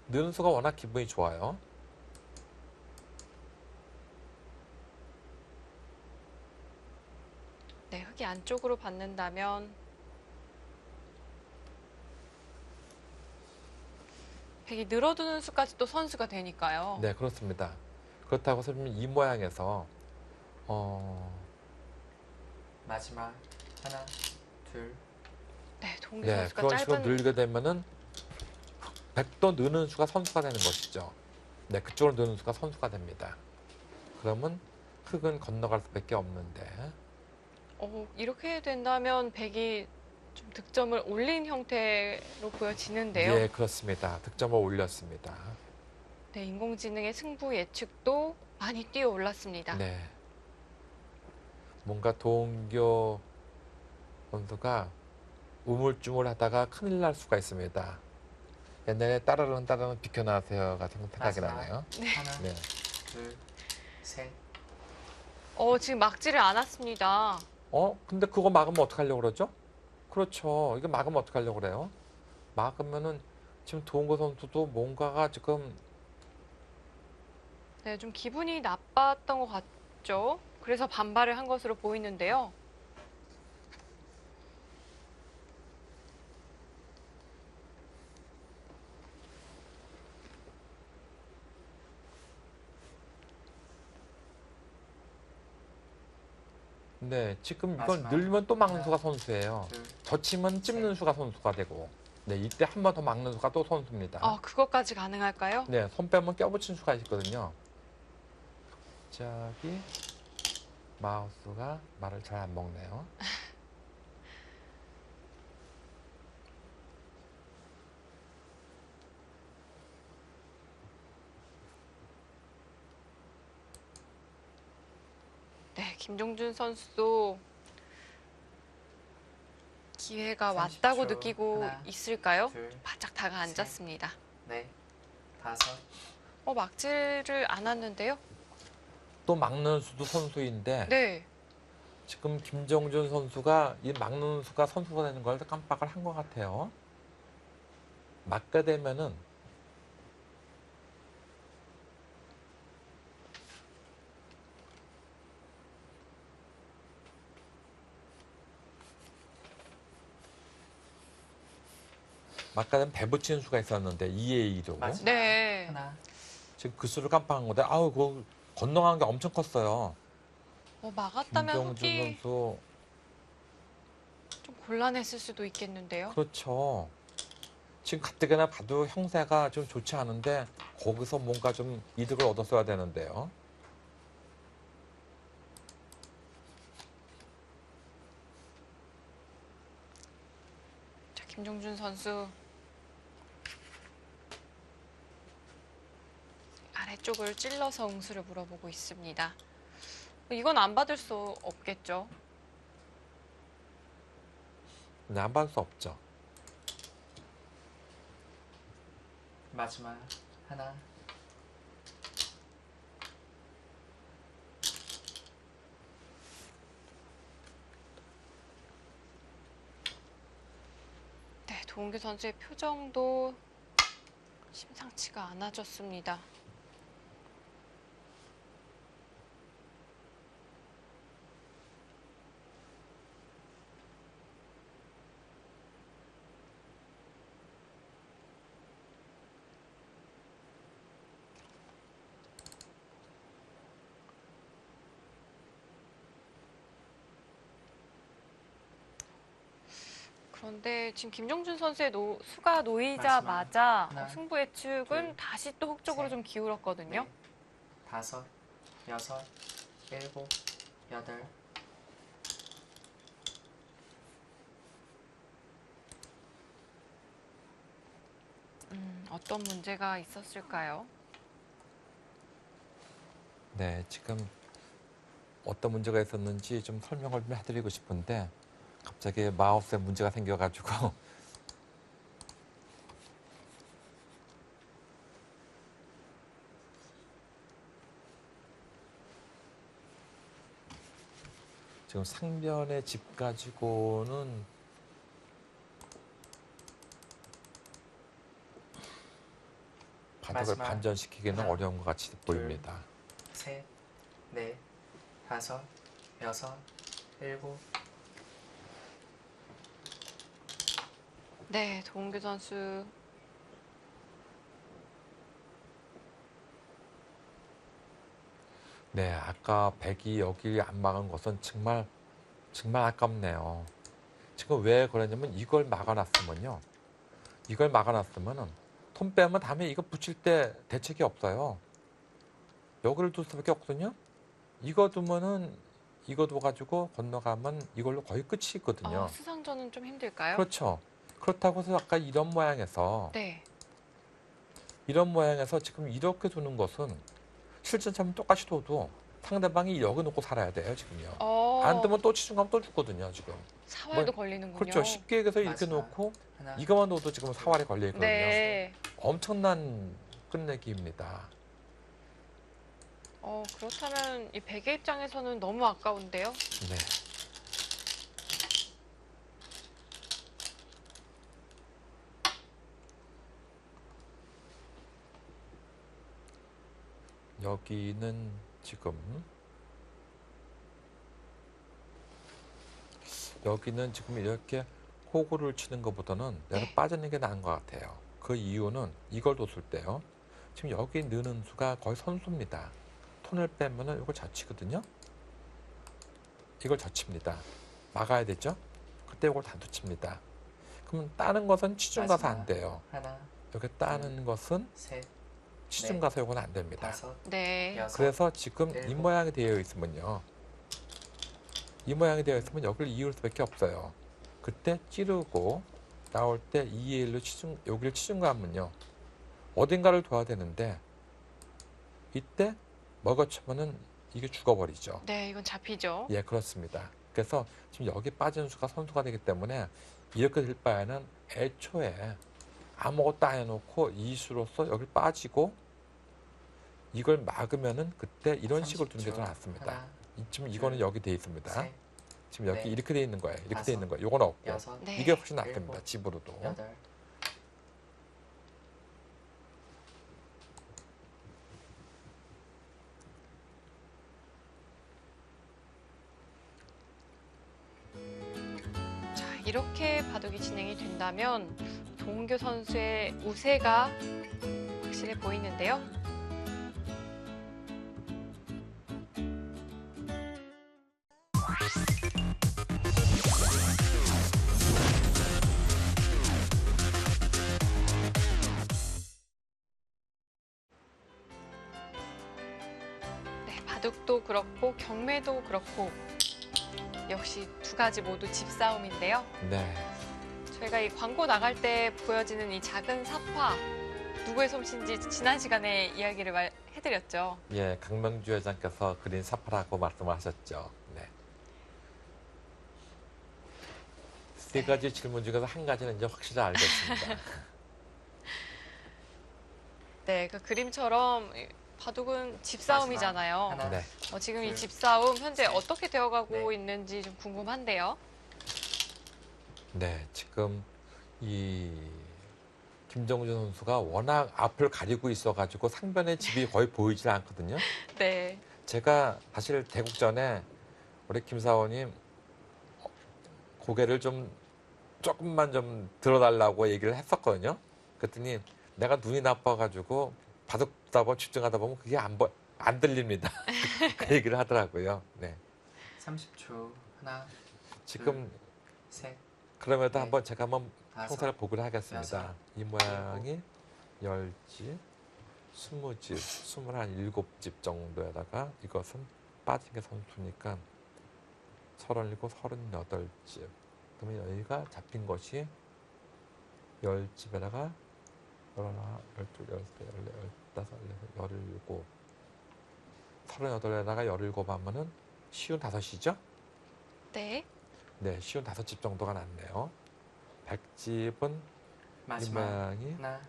느는 수가 워낙 기분이 좋아요. 네, 흙이 안쪽으로 받는다면 백이 늘어두는 수까지 또 선수가 되니까요. 네, 그렇습니다. 그렇다고 해서 이 모양에서 마지막 하나, 둘, 네, 동기 네, 선수가 그런 식으로 짧은 늘게 되면은 백도 느는 수가 선수가 되는 것이죠. 네, 그쪽으로 느는 수가 선수가 됩니다. 그러면 흙은 건너갈 수밖에 없는데 이렇게 된다면 백이 좀 득점을 올린 형태로 보여지는데요. 예, 그렇습니다. 득점을 올렸습니다. 네, 인공지능의 승부 예측도 많이 뛰어 올랐습니다. 네. 뭔가 도은교 선수가 우물쭈물하다가 큰일 날 수가 있습니다. 옛날에 따르릉 비켜나세요가 생각이 마지막. 나네요. 하나, 네. 둘, 셋, 지금 막지를 않았습니다. 근데 그거 막으면 어떡하려고 그러죠? 그렇죠. 이거 막으면 어떡하려고 그래요? 막으면은 지금 도은교 선수도 뭔가가 지금 네, 좀 기분이 나빴던 것 같죠? 그래서 반발을 한 것으로 보이는데요. 네, 지금 이건 마지막. 늘면 또 막는 하나, 수가 선수예요. 둘, 젖히면 찝는 수가 선수가 되고 네, 이때 한 번 더 막는 수가 또 선수입니다. 그것까지 가능할까요? 네, 손 빼면 껴붙인 수가 있거든요. 갑자기 마우스가 말을 잘 안 먹네요. 네, 김종준 선수도 기회가 30초. 왔다고 느끼고 하나, 있을까요? 둘, 바짝 다가앉았습니다. 넷, 다섯, 막지를 않았는데요? 또 막는 수도 선수인데 네. 지금 김정준 선수가 이 막는 수가 선수가 되는 걸 깜빡을 한 것 같아요. 막게 되면은 막가는 배 붙이는 수가 있었는데 2에 2로 마지막 네. 하나, 지금 그 수를 깜빡한 건데 아우 그 건너간 게 엄청 컸어요. 막았다면 김정준 흙이 선수 좀 곤란했을 수도 있겠는데요. 그렇죠. 지금 가뜩이나 봐도 형세가 좀 좋지 않은데 거기서 뭔가 좀 이득을 얻었어야 되는데요. 자, 김종준 선수 아래쪽을 찔러서 응수를 물어보고 있습니다. 이건 안 받을 수 없겠죠. 근데 안 받을 수 없죠. 마지막 하나, 네, 도은규 선수의 표정도 심상치가 않아졌습니다. 그런데 지금 김종준 선수의 수가 놓이자마자 하나, 승부 예측은 둘, 다시 또 흑쪽으로 셋, 좀 기울었거든요. 넷, 다섯, 여섯, 일곱, 여덟. 어떤 문제가 있었을까요? 네, 지금 어떤 문제가 있었는지 좀 설명을 좀 해드리고 싶은데 갑자기 마우스에 문제가 생겨가지고 지금 상변의 집 가지고는 바닥을 마지막 반전시키기는 하나, 어려운 것 같이 보입니다. 셋, 넷, 다섯, 여섯, 일곱. 네, 도은규 선수 네, 아까 백이 여기 안 막은 것은 정말 아깝네요. 지금 왜 그러냐면 이걸 막아놨으면요. 이걸 막아놨으면은 톤 빼면 다음에 이거 붙일 때 대책이 없어요. 여기를 둘 수밖에 없거든요. 이거 두면은 이거 둬가지고 건너가면 이걸로 거의 끝이 있거든요. 수상전은 좀 힘들까요? 그렇죠. 그렇다고 해서 아까 이런 모양에서 네. 지금 이렇게 두는 것은 실전처럼 똑같이 둬도 상대방이 여기 놓고 살아야 돼요, 지금요. 안 두면 또 치중 가면 또 죽거든요, 지금. 사활도 걸리는군요. 그렇죠. 쉽게 얘기해서 이렇게 마지막. 놓고 하나, 이거만 놓어도 지금 사활이 걸려 있거든요. 네. 엄청난 끝내기입니다. 그렇다면 이 백의 입장에서는 너무 아까운데요. 네. 여기는 지금 이렇게 호구를 치는 것보다는 내가 네. 빠지는 게 나은 것 같아요. 그 이유는 이걸 뒀을 때요. 지금 여기 느는 수가 거의 선수입니다. 톤을 빼면은 이걸 젖히거든요. 이걸 젖힙니다. 막아야 되죠? 그때 이걸 단도칩니다. 그러면 따는 것은 치중 가서 안 돼요. 하나, 여기 따는 것은 셋, 치중 넷, 가서 이건 안 됩니다. 다섯, 네. 여섯. 그래서 지금 이 일곱. 모양이 되어 있으면요. 이 모양이 되어 있으면 여기를 이을 수밖에 없어요. 그때 찌르고 나올 때 2의 1로 여기를 치중가하면요. 어딘가를 둬야 되는데 이때 먹어치면은 이게 죽어버리죠. 네, 이건 잡히죠. 예, 그렇습니다. 그래서 지금 여기 빠진 수가 선수가 되기 때문에 이렇게 될 바에는 애초에 아무것도 안 해놓고 이 수로서 여기 빠지고 이걸 막으면은 그때 이런 식으로 두는 게 더 30초. 낫습니다. 하나, 지금 이거는 여기 돼 있습니다. 셋, 지금 여기 넷, 이렇게 돼 있는 거예요. 이렇게 돼 다섯, 있는 거예요. 요건 없고 여섯, 네. 이게 훨씬 낫습니다. 일곱, 집으로도. 여덟. 자, 이렇게 바둑이 진행이 된다면 도은규 선수의 우세가 확실해 보이는데요. 네, 바둑도 그렇고 경매도 그렇고 역시 두 가지 모두 집싸움인데요. 네. 저희가 이 광고 나갈 때 보여지는 이 작은 사파 누구의 솜씨인지 지난 시간에 이야기를 해드렸죠. 예, 강명주 회장께서 그린 사파라고 말씀을 하셨죠. 네. 세 가지 질문 중에서 한 가지는 이제 확실히 알겠습니다. 네, 그 그림처럼 바둑은 집싸움이잖아요. 하나, 네. 지금 이 둘, 집싸움 현재 셋, 어떻게 되어가고 넷. 있는지 좀 궁금한데요. 네, 지금 이 김정준 선수가 워낙 앞을 가리고 있어가지고 상변의 집이 거의 보이질 않거든요. 네, 제가 사실 대국전에 우리 김사원님 고개를 조금만 좀 들어달라고 얘기를 했었거든요. 그랬더니 내가 눈이 나빠가지고 바둑답을 집중하다 보면 그게 안 들립니다. 그 얘기를 하더라고요. 네. 30초. 하나, 지금 셋, 그럼에도 네. 한번 제가 한번 다섯, 형태를 보기로 하겠습니다. 여섯, 이 모양이 10집, 20집, 27집 정도에다가 이것은 빠진 게 선수니까 37, 38집. 그러면 여기가 잡힌 것이 10집에다가 11, 12, 13, 14, 15, 17, 38에다가 17 하면은 쉬운 5이죠? 네. 네, 쉬운 5집 정도가 났네요. 100집은 이 마지막 모양이 하나,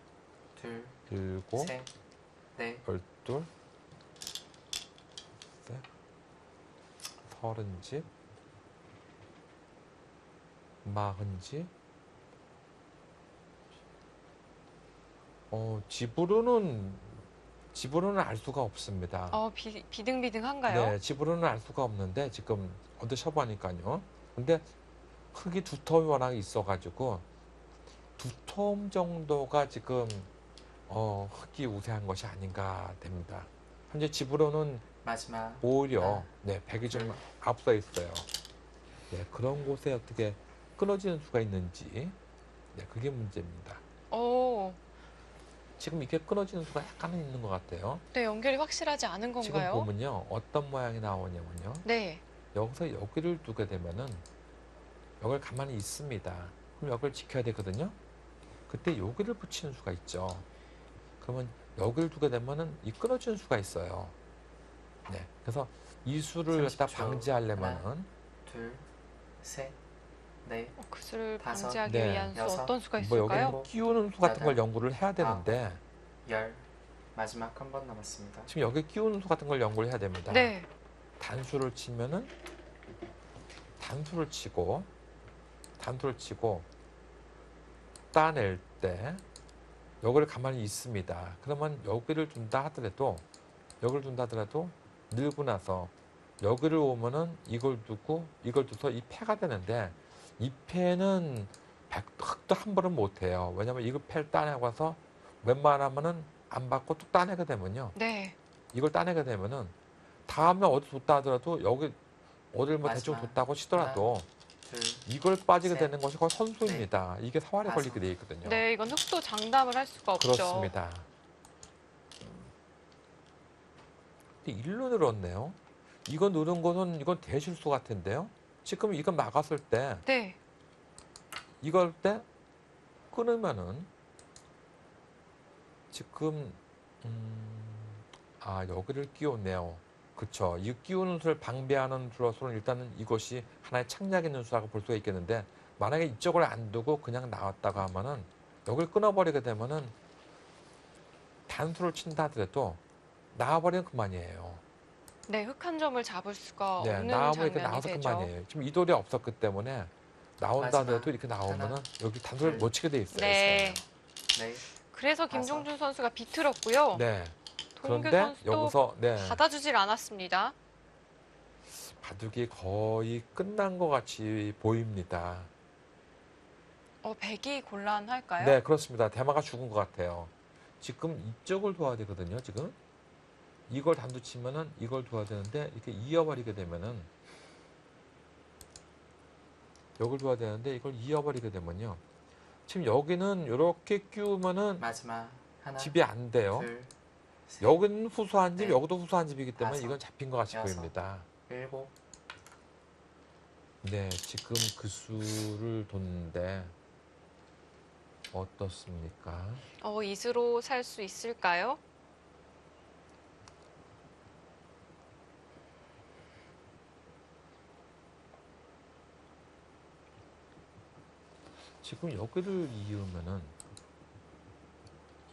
둘, 7, 셋, 넷, 12, 셋, 30집, 40집. 집으로는 알 수가 없습니다. 비등비등한가요? 네, 집으로는 알 수가 없는데 지금 언제 쳐보니까요. 근데 흙이 두텀이 워낙 있어가지고 두텀 정도가 지금 흙이 우세한 것이 아닌가 됩니다. 현재 집으로는 마지막 오히려 하나, 네, 100이 좀 둘. 앞서 있어요. 네, 그런 곳에 어떻게 끊어지는 수가 있는지 네, 그게 문제입니다. 오, 지금 이게 끊어지는 수가 약간은 있는 것 같아요. 네, 연결이 확실하지 않은 지금 건가요? 보면요, 어떤 모양이 나오냐면요. 네. 여기서 여기를 두게 되면은 여기를 가만히 있습니다. 그럼 여기를 지켜야 되거든요. 그때 여기를 붙이는 수가 있죠. 그러면 여기를 두게 되면은 이 끊어지는 수가 있어요. 네, 그래서 이 수를 갖다 30초. 방지하려면은 둘, 셋, 넷, 그 수를 다섯, 방지하기 네. 위한 수 여섯, 어떤 수가 뭐 여기는 있을까요? 끼우는 수 같은 걸 여덟, 연구를 해야 되는데 열. 마지막 한 번 남았습니다. 지금 여기 끼우는 수 같은 걸 연구를 해야 됩니다. 네. 단수를 치면은 단수를 치고 따낼 때 여기를 가만히 있습니다. 그러면 여기를 둔다 하더라도 늘고 나서 여기를 오면은 이걸 두고 이걸 둬서 이 패가 되는데 이 패는 흙도 한 번은 못 해요. 왜냐면 이거 패를 따내고 와서 웬만하면은 안 받고 뚝 따내게 되면요. 네. 이걸 따내게 되면은 다음에 어디 뒀다 하더라도 여기 어딜 뭐 대충 마지막 뒀다고 치더라도 둘, 이걸 빠지게 셋, 되는 것이 거의 선수입니다. 이게 사활에 다섯. 걸리게 돼 있거든요. 네, 이건 흙도 장담을 할 수가 없죠. 그렇습니다. 근데 일로 늘었네요. 이거 누른 것은 이건 대실수 같은데요. 지금 이거 막았을 때 네. 이걸 때 끊으면은 지금 여기를 끼웠네요. 그쵸. 이 끼우는 수를 방비하는 수로서는 일단은 이것이 하나의 창작 있는 수라고 볼 수가 있겠는데 만약에 이쪽을 안 두고 그냥 나왔다가 하면은 여기를 끊어버리게 되면은 단수를 친다 하더라도 나와버리면 그만이에요. 네, 흙 한 점을 잡을 수가 네, 없는 나오면 이렇게 장면이 나와서 되죠. 그만이에요. 지금 이 돌이 없었기 때문에 나온다 마지막 하더라도 이렇게 나오면은 하나, 여기 단수를 둘, 못 치게 돼 있어요. 네. 넷, 그래서 김종준 선수가 비틀었고요. 네. 동규 그런데 선수도 여기서 네. 받아주질 않았습니다. 바둑이 거의 끝난 것 같이 보입니다. 백이 곤란할까요? 네, 그렇습니다. 대마가 죽은 것 같아요. 지금 이쪽을 도와야 되거든요, 지금. 이걸 단두 치면은 이걸 도와야 되는데, 이렇게 이어버리게 되면은, 여길 도와야 되는데, 이걸 이어버리게 되면요. 지금 여기는 이렇게 끼우면은 마지막 하나, 집이 안 돼요. 둘, 셋, 여기는 후수한 집, 넷, 여기도 후수한 집이기 때문에 다섯, 이건 잡힌 것 같이 여섯. 보입니다. 일곱, 네, 지금 그 수를 뒀는데, 어떻습니까? 이수로 살 수 있을까요? 지금 여기를 이으면은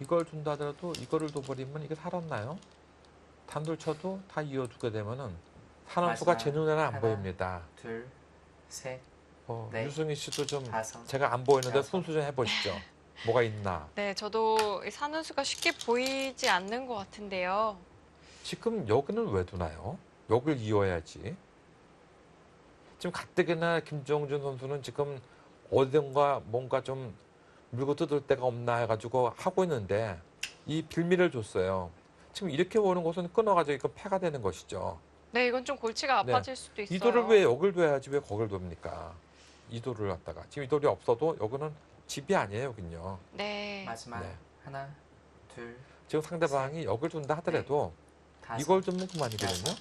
이걸 둔다 하더라도 이거를 둬버리면 이게 살았나요? 단돌 쳐도 다 이어두게 되면은 사는 수가 제 눈에는 안 하나. 보입니다. 둘, 셋, 넷, 유승희 씨도 좀 다섯, 제가 안 보이는데 여섯. 순수 좀 해보시죠. 뭐가 있나? 네, 저도 사는 수가 쉽게 보이지 않는 것 같은데요. 지금 여기는 왜 두나요? 여길 이어야지. 지금 가뜩이나 김종준 선수는 지금 어딘가 뭔가 좀 물고 뜯을 데가 없나 해가지고 하고 있는데 이 빌미를 줬어요. 지금 이렇게 오는 것은 끊어가지고 이건 패가 되는 것이죠. 네, 이건 좀 골치가 네. 아파질 수도 있어요. 이 돌을 왜 여길 둬야지 왜 거길 둡니까? 이 돌을 갖다가 지금 이 돌이 없어도 여기는 집이 아니에요, 여긴요. 네. 마지막 네. 하나, 둘, 지금 상대방이 여길 둔다 하더라도 다섯, 이걸 두면 그만이거든요. 여섯,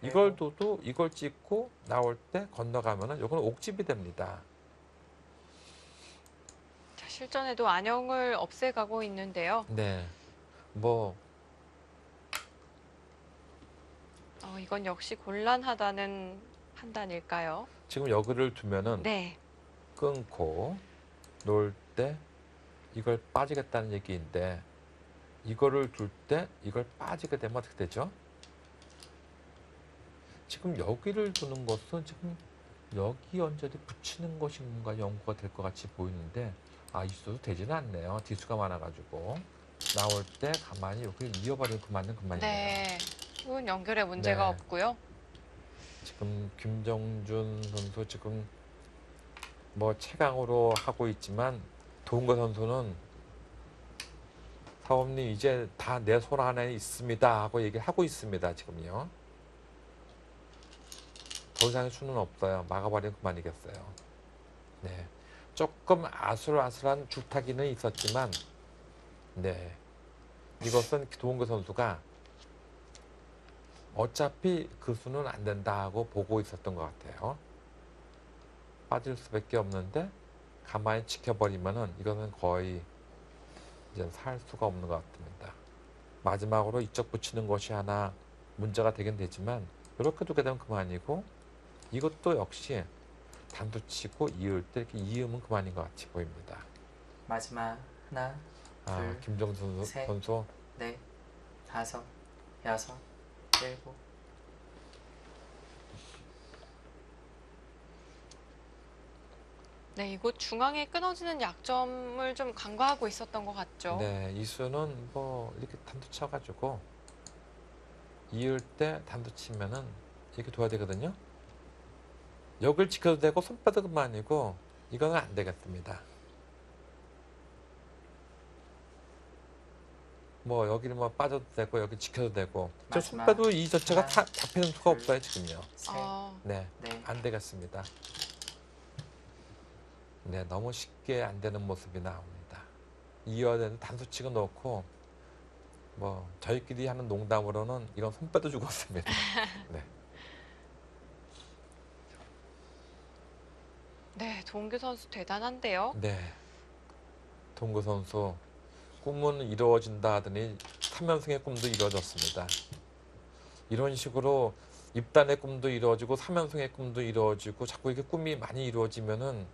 이걸 일곱, 둬도 이걸 찍고 나올 때 건너가면은 이거는 옥집이 됩니다. 자, 실전에도 안형을 없애가고 있는데요. 네. 뭐 이건 역시 곤란하다는 판단일까요? 지금 여기를 두면은 네. 끊고 놓을 때 이걸 빠지겠다는 얘기인데 이거를 둘 때 이걸 빠지게 되면 어떻게 되죠? 지금 여기를 두는 것은 지금 여기 연결이 붙이는 것이 뭔가 연구가 될 것 같이 보이는데 있어도 되지는 않네요. 뒤수가 많아가지고 나올 때 가만히 여기 이어버리면 그만이네요. 네. 이건 연결에 문제가 네. 없고요. 지금 김정준 선수 지금 뭐 최강으로 하고 있지만 도은거 선수는 사범님 이제 다 내 손 안에 있습니다 하고 얘기를 하고 있습니다. 지금요. 더 이상의 수는 없어요. 막아버리면 그만이겠어요. 네. 조금 아슬아슬한 줄타기는 있었지만 네. 이것은 도은거 선수가 어차피 그 수는 안 된다 하고 보고 있었던 것 같아요. 빠질 수밖에 없는데 가만히 지켜버리면은 이거는 거의 이제 살 수가 없는 것 같습니다. 마지막으로 이쪽 붙이는 것이 하나 문제가 되긴 되지만 이렇게 두게 되면 그만이고 이것도 역시 단도 치고 이을 때 이렇게 이으면 그만인 것 같이 보입니다. 마지막 하나, 둘, 김정준 셋. 선수 넷, 다섯, 여섯, 일곱. 네, 이곳 중앙에 끊어지는 약점을 좀 간과하고 있었던 것 같죠. 네, 이 수는 뭐 이렇게 단도 쳐가지고 이을 때 단도 치면은 이렇게 둬야 되거든요. 여길 지켜도 되고 손 빼도 그만이고 이거는 안 되겠습니다. 뭐 여기를 뭐 빠져도 되고 여기 지켜도 되고 저 손 마지막 빼도 이 자체가 하나, 잡히는 수가 둘, 없어요 지금요. 셋, 네, 넷, 안 되겠습니다. 네, 너무 쉽게 안 되는 모습이 나옵니다. 이어야 되는 단수 치고 놓고 뭐 저희끼리 하는 농담으로는 이건 손 빼도 죽었습니다. 네. 네, 동규 선수 대단한데요. 네. 동구 선수 꿈은 이루어진다 하더니 3연승의 꿈도 이루어졌습니다. 이런 식으로 입단의 꿈도 이루어지고 3연승의 꿈도 이루어지고 자꾸 이렇게 꿈이 많이 이루어지면은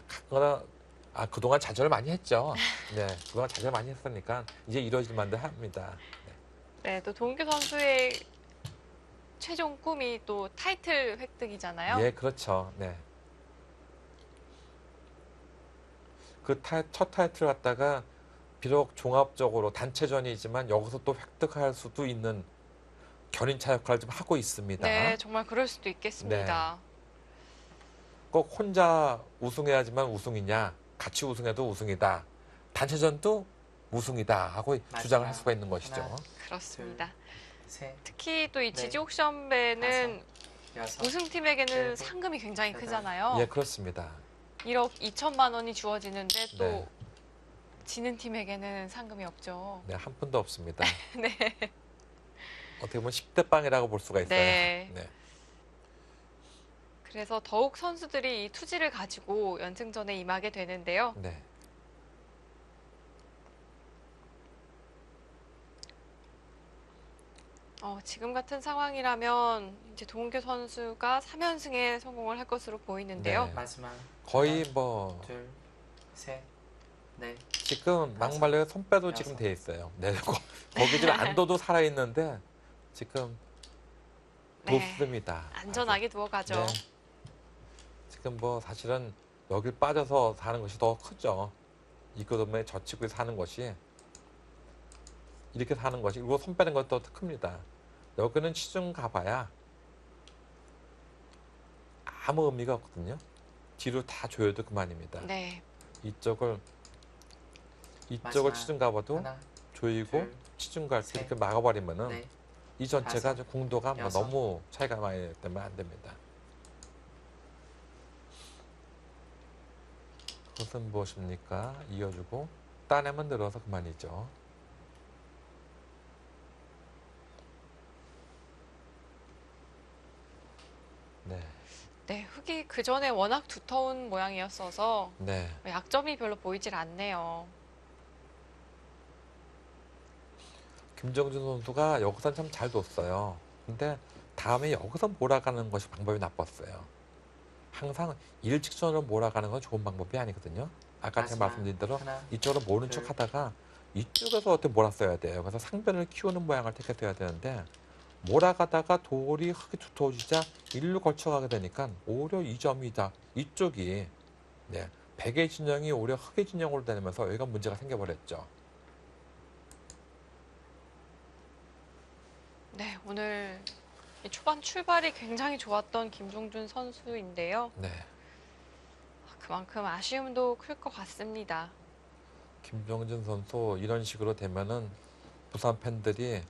갔거나 그동안 좌절 많이 했죠. 네, 그동안 좌절 많이 했으니까 이제 이루어질 만도 합니다. 네, 또 동규 선수의 최종 꿈이 또 타이틀 획득이잖아요. 예, 그렇죠. 네. 그 첫 타이틀을 갖다가 비록 종합적으로 단체전이지만 여기서 또 획득할 수도 있는 견인차 역할을 좀 하고 있습니다. 네, 정말 그럴 수도 있겠습니다. 꼭 혼자 우승해야지만 우승이냐, 같이 우승해도 우승이다. 단체전도 우승이다 하고 주장을 할 수가 있는 것이죠. 하나, 그렇습니다. 셋, 특히 또 이 네, 지지 옥션배는 여섯, 우승팀에게는 일곱, 상금이 굉장히 여덟. 크잖아요. 예, 그렇습니다. 1억 2천만 원이 주어지는데 또 네. 지는 팀에게는 상금이 없죠. 네, 한 푼도 없습니다. 네. 어떻게 보면 10대 빵이라고 볼 수가 있어요. 네. 네. 그래서 더욱 선수들이 이 투지를 가지고 연승전에 임하게 되는데요. 네. 지금 같은 상황이라면 이제 동규 선수가 3연승에 성공을 할 것으로 보이는데요. 네. 마지막 거의 하나, 뭐 둘, 셋, 넷, 지금 막말로 손빼도 지금 여섯. 돼 있어요. 네. 거기 지금 안도도 살아 있는데 지금 네. 돋습니다. 안전하게 두어가죠. 네. 지금 뭐 사실은 여길 빠져서 사는 것이 더 크죠. 이거에 젖히고 사는 것이 이렇게 사는 것이 그리고 손 빼는 것도 더 큽니다. 여기는 시중 가봐야 아무 의미가 없거든요. 뒤로 다 조여도 그만입니다. 네. 이쪽을 마지막 시중 가봐도 하나, 조이고 둘, 시중 갈 때 셋, 이렇게 막아버리면은 넷, 이 전체가 다섯, 궁도가 뭐 여섯. 너무 차이가 많이 되면 안 됩니다. 그것은 무엇입니까? 이어주고 따내면 늘어서 그만이죠. 네, 네, 흙이 그 전에 워낙 두터운 모양이었어서 네. 약점이 별로 보이질 않네요. 김정준 선수가 여기서 참 잘 뒀어요. 근데 다음에 여기서 몰아가는 것이 방법이 나빴어요. 항상 일직선으로 몰아가는 건 좋은 방법이 아니거든요. 아까 제가 마지막 말씀드린 대로 하나, 이쪽으로 모른 둘. 척 하다가 이쪽에서 어떻게 몰았어야 돼요. 그래서 상변을 키우는 모양을 택했어야 되는데 몰아가다가 돌이 흙이 두터워지자 일로 걸쳐가게 되니까 오히려 이 점이다. 이쪽이 네, 백의 진영이 오히려 흙의 진영으로 되면서 여기가 문제가 생겨버렸죠. 네, 오늘 이 초반 출발이 굉장히 좋았던 김종준 선수인데요. 네, 그만큼 아쉬움도 클 것 같습니다. 김정진 선수 이런 식으로 되면은 부산 팬들이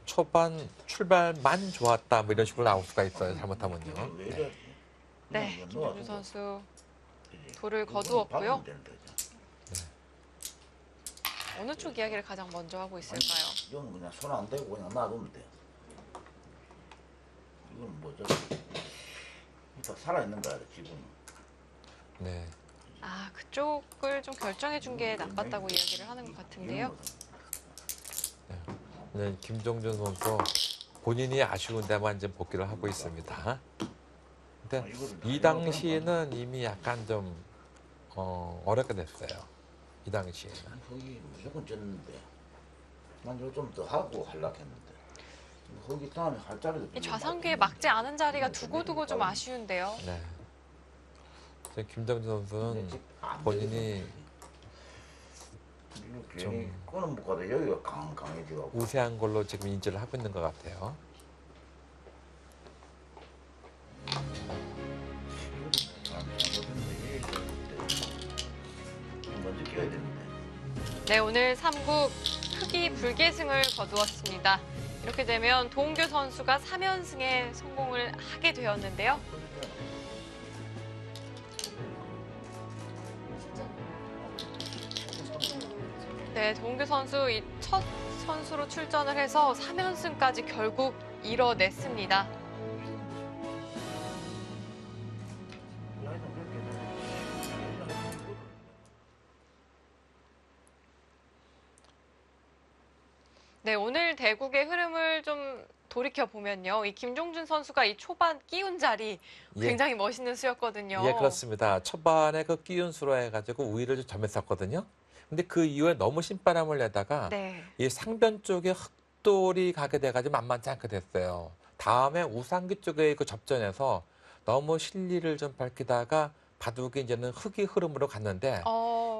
초반 출발만 좋았다 뭐 이런 식으로 나올 수가 있어요. 잘못하면요. 네. 네, 김종준 선수 돌을 거두었고요. 어느 쪽 이야기를 가장 먼저 하고 있을까요? 이건 그냥 손 안 대고 그냥 놔두면 돼. 이건 뭐죠? 일단 살아있는 거야 지금. 네. 아, 그쪽을 좀 결정해 준 게 나빴다고 이야기를 하는 것 같은데요. 네, 김정준 선수 본인이 아쉬운 데만 이제 복귀를 하고 있습니다. 근데 이 당시에는 이미 약간 좀 어렵게 됐어요. 이 당시에는. 거기 무조건 졌는데. 난 이거 좀 더 하고 하려고 했는데. 거기 다음에 할 자리도. 이 좌상귀에 막지 않은 자리가 두고두고 좀 아쉬운데요. 네. 지금 김정준 선수는 본인이 괜히 끄는 못 가도 여기가 강해지고. 우세한 걸로 지금 인지를 하고 있는 것 같아요. 먼저 끼워야 되는데. 네, 오늘 3국 흑이 불계승을 거두었습니다. 이렇게 되면 도은교 선수가 3연승에 성공을 하게 되었는데요. 네, 도은교 선수 이 첫 선수로 출전을 해서 3연승까지 결국 이뤄냈습니다. 네, 오늘 대국의 흐름을 좀 돌이켜보면요. 이 김종준 선수가 이 초반 끼운 자리 굉장히 멋있는 수였거든요. 예, 그렇습니다. 초반에 그 끼운 수로 해가지고 우위를 좀 점했었거든요. 근데 그 이후에 너무 신바람을 내다가 네. 이 상변 쪽에 흑돌이 가게 돼가지고 만만치 않게 됐어요. 다음에 우상기 쪽의 그 접전에서 너무 실리를 좀 밝히다가 바둑이 이제는 흑이 흐름으로 갔는데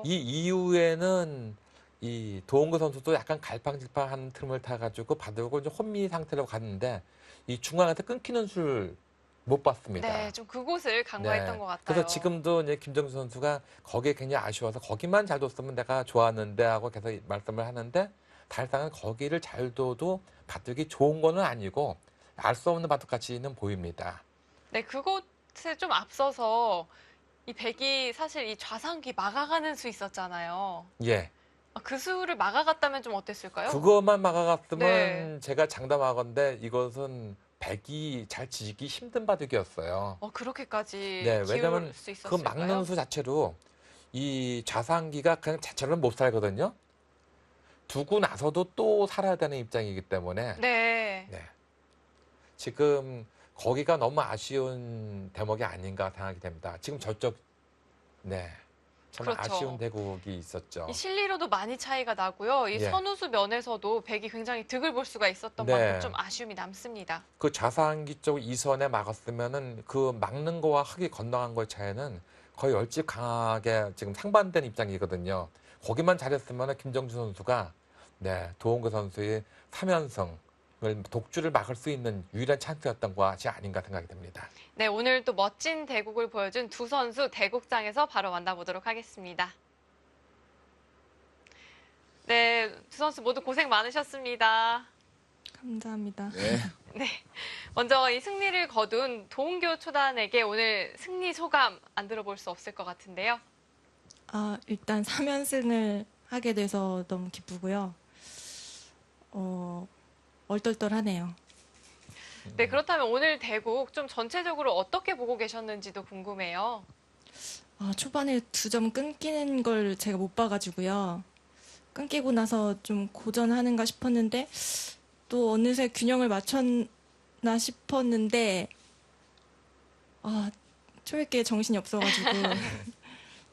이 이후에는 이 도은거 선수도 약간 갈팡질팡한 틈을 타가지고 바둑을 좀 혼미 상태로 갔는데 이 중앙에서 끊기는 수를 못 봤습니다. 네, 좀 그곳을 간과했던 네. 것 같아요. 그래서 지금도 이제 김정수 선수가 거기에 굉장히 아쉬워서 거기만 잘 뒀으면 내가 좋았는데 하고 계속 말씀을 하는데 사실상은 거기를 잘 둬도 바둑이 좋은 거는 아니고 알 수 없는 바둑같이는 보입니다. 네, 그곳에 좀 앞서서 이 백이 사실 이 좌상귀 막아가는 수 있었잖아요. 예. 그 수를 막아갔다면 좀 어땠을까요? 그것만 막아갔으면 네. 제가 장담하건데 이것은 백이 잘 지기 힘든 바둑이었어요. 그렇게까지 네, 기울 왜냐면 수 그 있었을까요? 막는 수 자체로 이 좌상기가 그냥 자체로는 못 살거든요. 두고 나서도 또 살아야 되는 입장이기 때문에 네. 네. 지금 거기가 너무 아쉬운 대목이 아닌가 생각이 됩니다. 지금 저쪽 네. 참 그렇죠. 아쉬운 대국이 있었죠. 이 실리로도 많이 차이가 나고요. 이 예. 선우수 면에서도 백이 굉장히 득을 볼 수가 있었던 네. 만큼 좀 아쉬움이 남습니다. 그 좌상기 쪽 이선에 막았으면은 그 막는 거와 흙이 건너간 거의 차이는 거의 열집 강하게 지금 상반된 입장이거든요. 거기만 잘했으면 김정주 선수가 네, 도은거 선수의 3연승을 독주를 막을 수 있는 유일한 찬스였던 것이 아닌가 생각이 됩니다. 네, 오늘 또 멋진 대국을 보여준 두 선수 대국장에서 바로 만나보도록 하겠습니다. 네, 두 선수 모두 고생 많으셨습니다. 감사합니다. 네, 먼저 이 승리를 거둔 도은교 초단에게 오늘 승리 소감 안 들어볼 수 없을 것 같은데요. 일단 3연승을 하게 돼서 너무 기쁘고요. 얼떨떨하네요. 네, 그렇다면 오늘 대국 좀 전체적으로 어떻게 보고 계셨는지도 궁금해요. 초반에 2점 끊기는 걸 제가 못 봐가지고요. 끊기고 나서 좀 고전하는가 싶었는데 또 어느새 균형을 맞췄나 싶었는데 초읽기에 정신이 없어가지고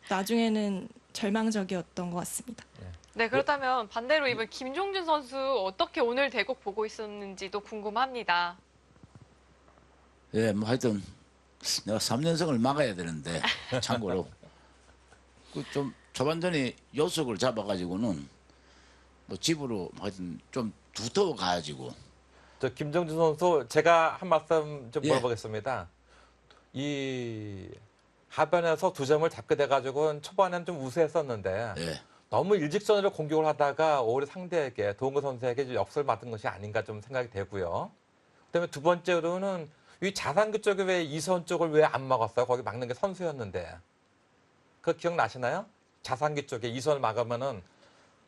나중에는 절망적이었던 것 같습니다. 네, 그렇다면 반대로 이번 김종준 선수 어떻게 오늘 대국 보고 있었는지도 궁금합니다. 예, 뭐 하여튼 내가 3연승을 막아야 되는데 참고로 그 좀 초반전에 요속을 잡아가지고는 뭐 집으로 하여튼 좀 두터워 가지고 저 김정준 선수 제가 한 말씀 좀 예. 물어보겠습니다. 이 하변에서 2점을 잡게 돼가지고 초반에는 좀 우세했었는데 예. 너무 일직선으로 공격을 하다가 오히려 상대에게 도은구 선수에게 좀 역습을 맞은 것이 아닌가 좀 생각이 되고요. 그다음에 두 번째로는 이 자상규 쪽에 왜 이선 쪽을 왜 안 막았어요? 거기 막는 게 선수였는데. 그거 기억나시나요? 자상규 쪽에 이선을 막으면은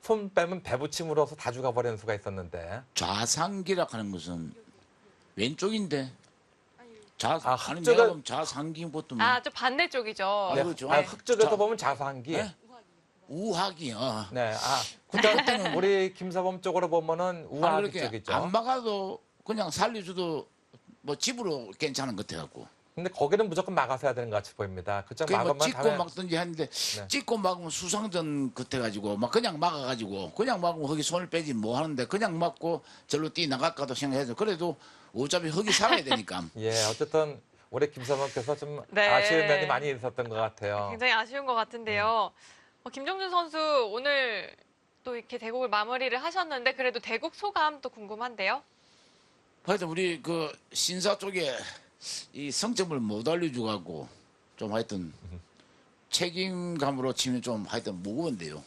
손 빼면 배부침으로서 다 죽어버리는 수가 있었는데. 좌상기라 하는 것은 왼쪽인데 아니 흑쪽에- 내가 보면 좌상기부터 뭐 좀 반대쪽이죠. 네, 그렇죠. 흑쪽에서 자- 보면 자상기. 네? 우하기요. 네, 그다음 우리 김사범 쪽으로 보면은 아니 우하 그렇게 쪽이죠. 안 막아도 그냥 살려줘도 뭐 집으로 괜찮은 것 같아갖고. 근데 거기는 무조건 막아서 해야 되는 것 같이 보입니다. 그쪽 그뭐 막으면 찍고 다음에 막든지 했는데 네. 찍고 막으면 수상전 같아가지고 막 그냥 막아가지고 그냥 막으면 거기 손을 빼지 뭐 하는데 그냥 막고 절로 뛰 나갈까도 생각해서 그래도 어차피 거기 살아야 되니까. 예, 어쨌든 우리 김사범께서 좀 네. 아쉬운 면이 많이 있었던 것 같아요. 굉장히 아쉬운 것 같은데요. 김종준 선수 오늘 또 이렇게 대국을 마무리를 하셨는데 그래도 대국 소감 또 궁금한데요. 하여튼 우리 그 신사 쪽에 이 성적을 못 알려주고 좀 하여튼 책임감으로 치면 좀 하여튼 무거운데요.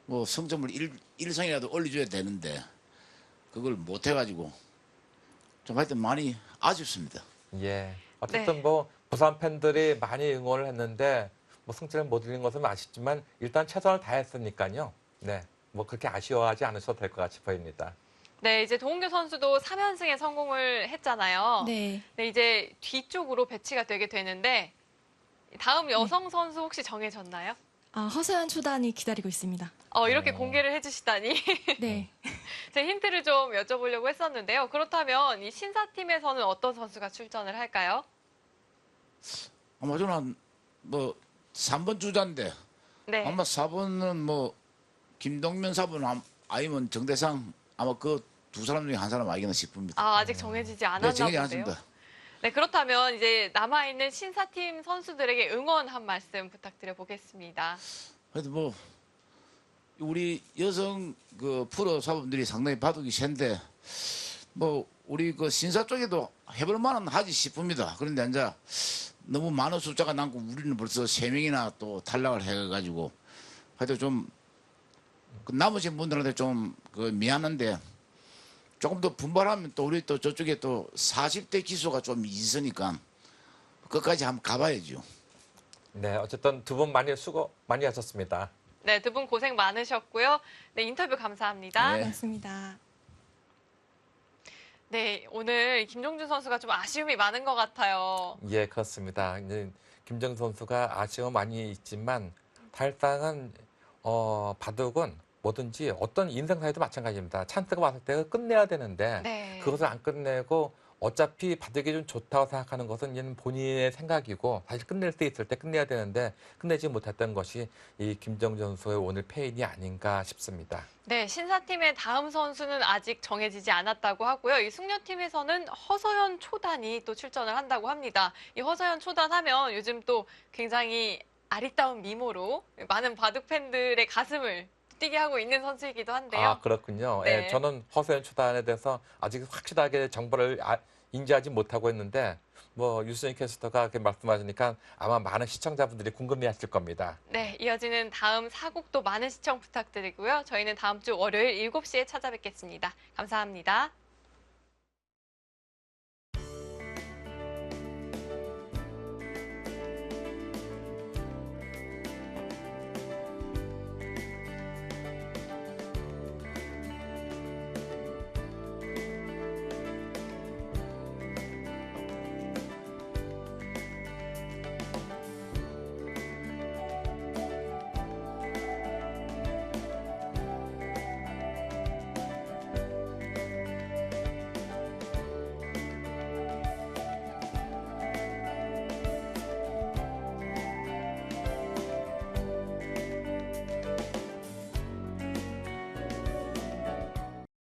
뭐 성적을 일성이라도 올려줘야 되는데 그걸 못 해가지고 좀 하여튼 많이 아쉽습니다. 예, 어쨌든 네. 뭐 부산 팬들이 많이 응원을 했는데 뭐 승리를 못 이긴 것은 아쉽지만 일단 최선을 다했으니까요. 네, 뭐 그렇게 아쉬워하지 않으셔도 될 것 같이 보입니다. 네, 이제 도은규 선수도 3연승에 성공을 했잖아요. 네. 네, 이제 뒤쪽으로 배치가 되게 되는데 다음 여성 선수 혹시 정해졌나요? 허서연 초단이 기다리고 있습니다. 이렇게 공개를 해주시다니 네. 제 힌트를 좀 여쭤보려고 했었는데요. 그렇다면 이 신사팀에서는 어떤 선수가 출전을 할까요? 아마 저는 뭐 3번 주자인데 네. 아마 4번은 뭐 김동면 4번 아니면 정대상 아마 그 두 사람 중에 한 사람 아니겠나 싶습니다. 아직 정해지지 않았나 네, 정해지 본데요. 않았습니다. 네, 그렇다면 이제 남아있는 신사팀 선수들에게 응원 한 말씀 부탁드려 보겠습니다. 하여튼 뭐 우리 여성 그 프로 사범들이 상당히 바둑이 센데 뭐 우리 그 신사 쪽에도 해볼 만은 하지 싶습니다. 그런데 이제 너무 많은 숫자가 남고 우리는 벌써 3명이나 또 탈락을 해가지고 하여튼 좀 그 나머지 분들한테 좀 그 미안한데 조금 더 분발하면 또 우리 또 저쪽에 또 40대 기수가 좀 있으니까 끝까지 한번 가봐야죠. 네, 어쨌든 두 분 많이 수고 많이 하셨습니다. 네, 두 분 고생 많으셨고요. 네, 인터뷰 감사합니다. 네. 고맙습니다. 네, 오늘 김종준 선수가 좀 아쉬움이 많은 것 같아요. 예, 그렇습니다. 이제 김정 선수가 아쉬움 많이 있지만 탈당은 바둑은 뭐든지 어떤 인생사에도 마찬가지입니다. 찬스가 왔을 때 끝내야 되는데 네. 그것을 안 끝내고 어차피 바둑이 좀 좋다고 생각하는 것은 이제는 본인의 생각이고 사실 끝낼 수 있을 때 끝내야 되는데 끝내지 못했던 것이 이 김정준 선수의 오늘 패인이 아닌가 싶습니다. 네, 신사팀의 다음 선수는 아직 정해지지 않았다고 하고요. 이 숙녀팀에서는 허서연 초단이 또 출전을 한다고 합니다. 이 허서연 초단 하면 요즘 또 굉장히 아리따운 미모로 많은 바둑 팬들의 가슴을 뛰게 하고 있는 선수이기도 한데요. 아, 그렇군요. 네. 예, 저는 허서연 초단에 대해서 아직 확실하게 정보를 인지하지 못하고 있는데 뭐 유수진 캐스터가 그렇게 말씀하시니까 아마 많은 시청자분들이 궁금해하실 겁니다. 네, 이어지는 다음 사국도 많은 시청 부탁드리고요. 저희는 다음 주 월요일 7시에 찾아뵙겠습니다. 감사합니다.